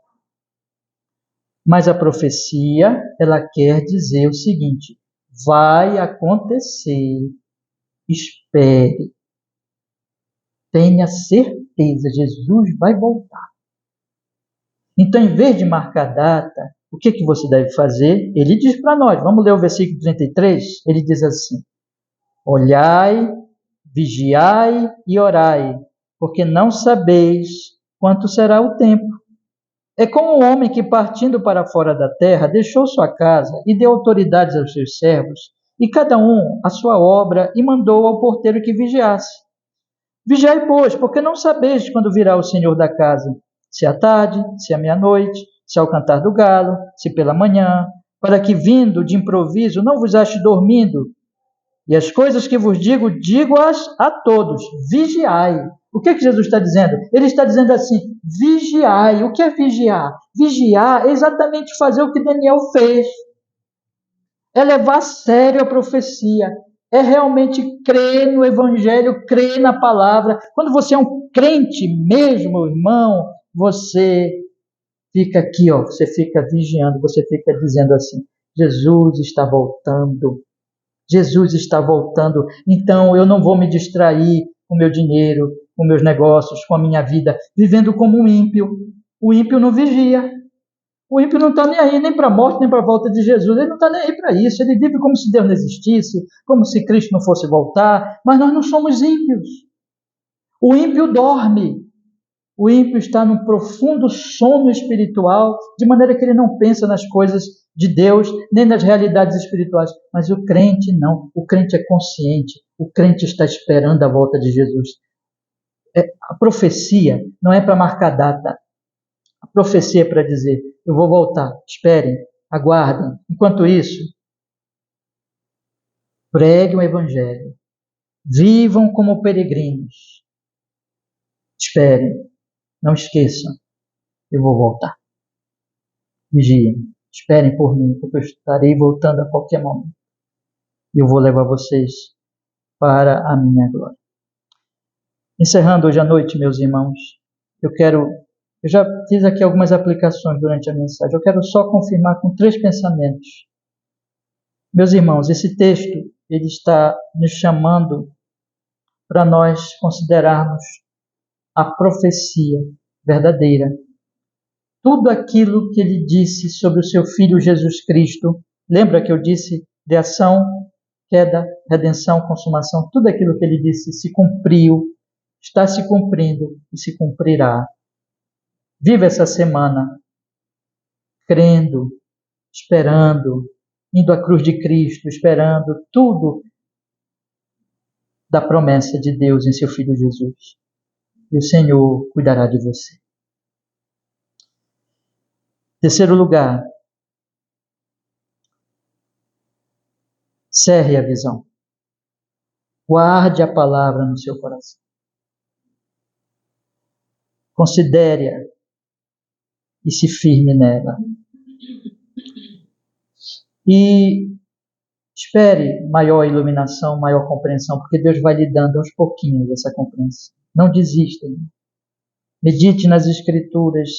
Mas a profecia, ela quer dizer o seguinte, vai acontecer, espere, tenha certeza, Jesus vai voltar. Então, em vez de marcar data, o que você deve fazer? Ele diz para nós, vamos ler o versículo 33, ele diz assim, olhai, vigiai e orai, porque não sabeis quanto será o tempo. É como um homem que, partindo para fora da terra, deixou sua casa e deu autoridades aos seus servos, e cada um a sua obra, e mandou ao porteiro que vigiasse. Vigiai, pois, porque não sabeis quando virá o Senhor da casa, se à tarde, se à meia-noite, se ao cantar do galo, se pela manhã, para que, vindo de improviso, não vos ache dormindo. E as coisas que vos digo, digo-as a todos, vigiai. O que Jesus está dizendo? Ele está dizendo assim, vigiai. O que é vigiar? Vigiar é exatamente fazer o que Daniel fez. É levar a sério a profecia. É realmente crer no Evangelho, crer na palavra. Quando você é um crente mesmo, irmão, você fica aqui, você fica vigiando, você fica dizendo assim, Jesus está voltando. Jesus está voltando, então eu não vou me distrair com meu dinheiro, com meus negócios, com a minha vida, vivendo como um ímpio. O ímpio não vigia. O ímpio não está nem aí, nem para a morte, nem para a volta de Jesus. Ele não está nem aí para isso. Ele vive como se Deus não existisse, como se Cristo não fosse voltar. Mas nós não somos ímpios. O ímpio dorme. O ímpio está num profundo sono espiritual, de maneira que ele não pensa nas coisas de Deus, nem nas realidades espirituais. Mas o crente não. O crente é consciente. O crente está esperando a volta de Jesus. A profecia não é para marcar data. A profecia é para dizer, eu vou voltar, esperem, aguardem. Enquanto isso, preguem o Evangelho. Vivam como peregrinos. Esperem, não esqueçam, eu vou voltar. Vigiem, esperem por mim, porque eu estarei voltando a qualquer momento. E eu vou levar vocês para a minha glória. Encerrando hoje à noite, meus irmãos, eu já fiz aqui algumas aplicações durante a mensagem, eu quero só confirmar com 3 pensamentos. Meus irmãos, esse texto, ele está nos chamando para nós considerarmos a profecia verdadeira. Tudo aquilo que ele disse sobre o seu Filho Jesus Cristo, lembra que eu disse criação, queda, redenção, consumação, tudo aquilo que ele disse se cumpriu, está se cumprindo e se cumprirá. Viva essa semana crendo, esperando, indo à cruz de Cristo, esperando tudo da promessa de Deus em seu Filho Jesus. E o Senhor cuidará de você. Terceiro lugar, cerre a visão. Guarde a palavra no seu coração. Considere-a e se firme nela. E espere maior iluminação, maior compreensão, porque Deus vai lhe dando aos pouquinhos essa compreensão. Não desista. Medite nas Escrituras,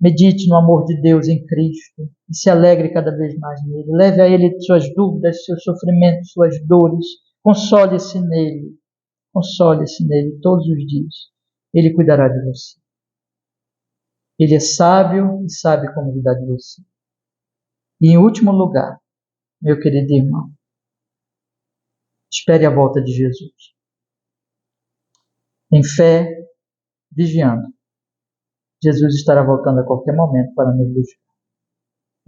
medite no amor de Deus em Cristo e se alegre cada vez mais nele. Leve a Ele suas dúvidas, seus sofrimentos, suas dores. Console-se nele. Console-se nele todos os dias. Ele cuidará de você. Ele é sábio e sabe como cuidar de você. E em último lugar, meu querido irmão, espere a volta de Jesus. Em fé, vigiando. Jesus estará voltando a qualquer momento para nos buscar.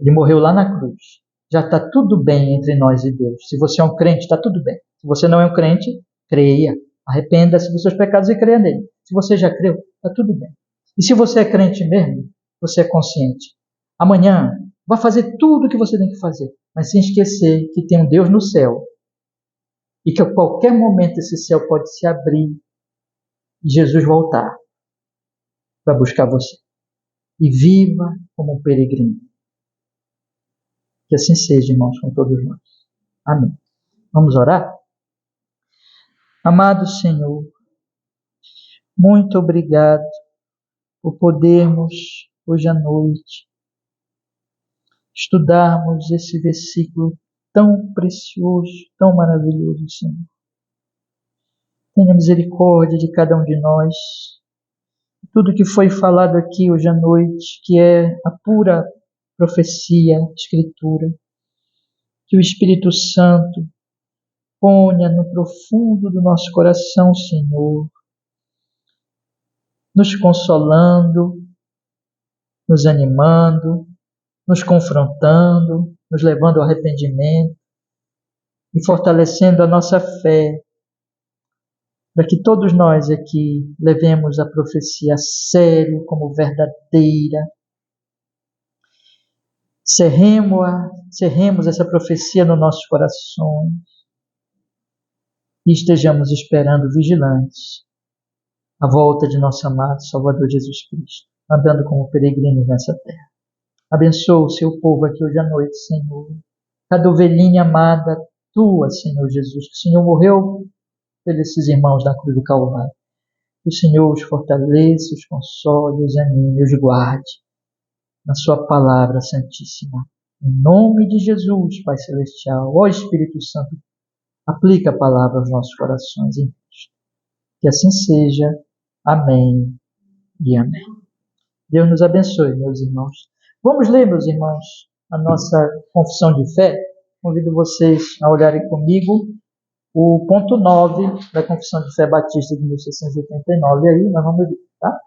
Ele morreu lá na cruz. Já está tudo bem entre nós e Deus. Se você é um crente, está tudo bem. Se você não é um crente, creia. Arrependa-se dos seus pecados e creia nele. Se você já creu, está tudo bem. E se você é crente mesmo, você é consciente. Amanhã, vá fazer tudo o que você tem que fazer, mas sem esquecer que tem um Deus no céu e que a qualquer momento esse céu pode se abrir e Jesus voltar para buscar você. E viva como um peregrino. Que assim seja, irmãos, com todos nós. Amém. Vamos orar? Amado Senhor, muito obrigado por podermos, hoje à noite, estudarmos esse versículo tão precioso, tão maravilhoso, Senhor. Tenha misericórdia de cada um de nós. Tudo que foi falado aqui hoje à noite, que é a pura profecia, escritura, que o Espírito Santo ponha no profundo do nosso coração, Senhor, nos consolando, nos animando, nos confrontando, nos levando ao arrependimento e fortalecendo a nossa fé, para que todos nós aqui levemos a profecia a sério, como verdadeira. Cerremos essa profecia nos nossos corações e estejamos esperando vigilantes a volta de nosso amado Salvador Jesus Cristo, andando como peregrinos nessa terra. Abençoa o seu povo aqui hoje à noite, Senhor. Cada ovelhinha amada tua, Senhor Jesus, que o Senhor morreu pelos irmãos na cruz do Calvário. Que o Senhor os fortaleça, os console, os anime, os guarde na sua palavra santíssima. Em nome de Jesus, Pai Celestial, ó Espírito Santo, aplica a palavra aos nossos corações em Cristo. Que assim seja. Amém e amém. Deus nos abençoe, meus irmãos. Vamos ler, meus irmãos, a nossa confissão de fé. Convido vocês a olharem comigo o ponto 9 da Confissão de Fé Batista de 1689. Aí nós vamos ler, tá?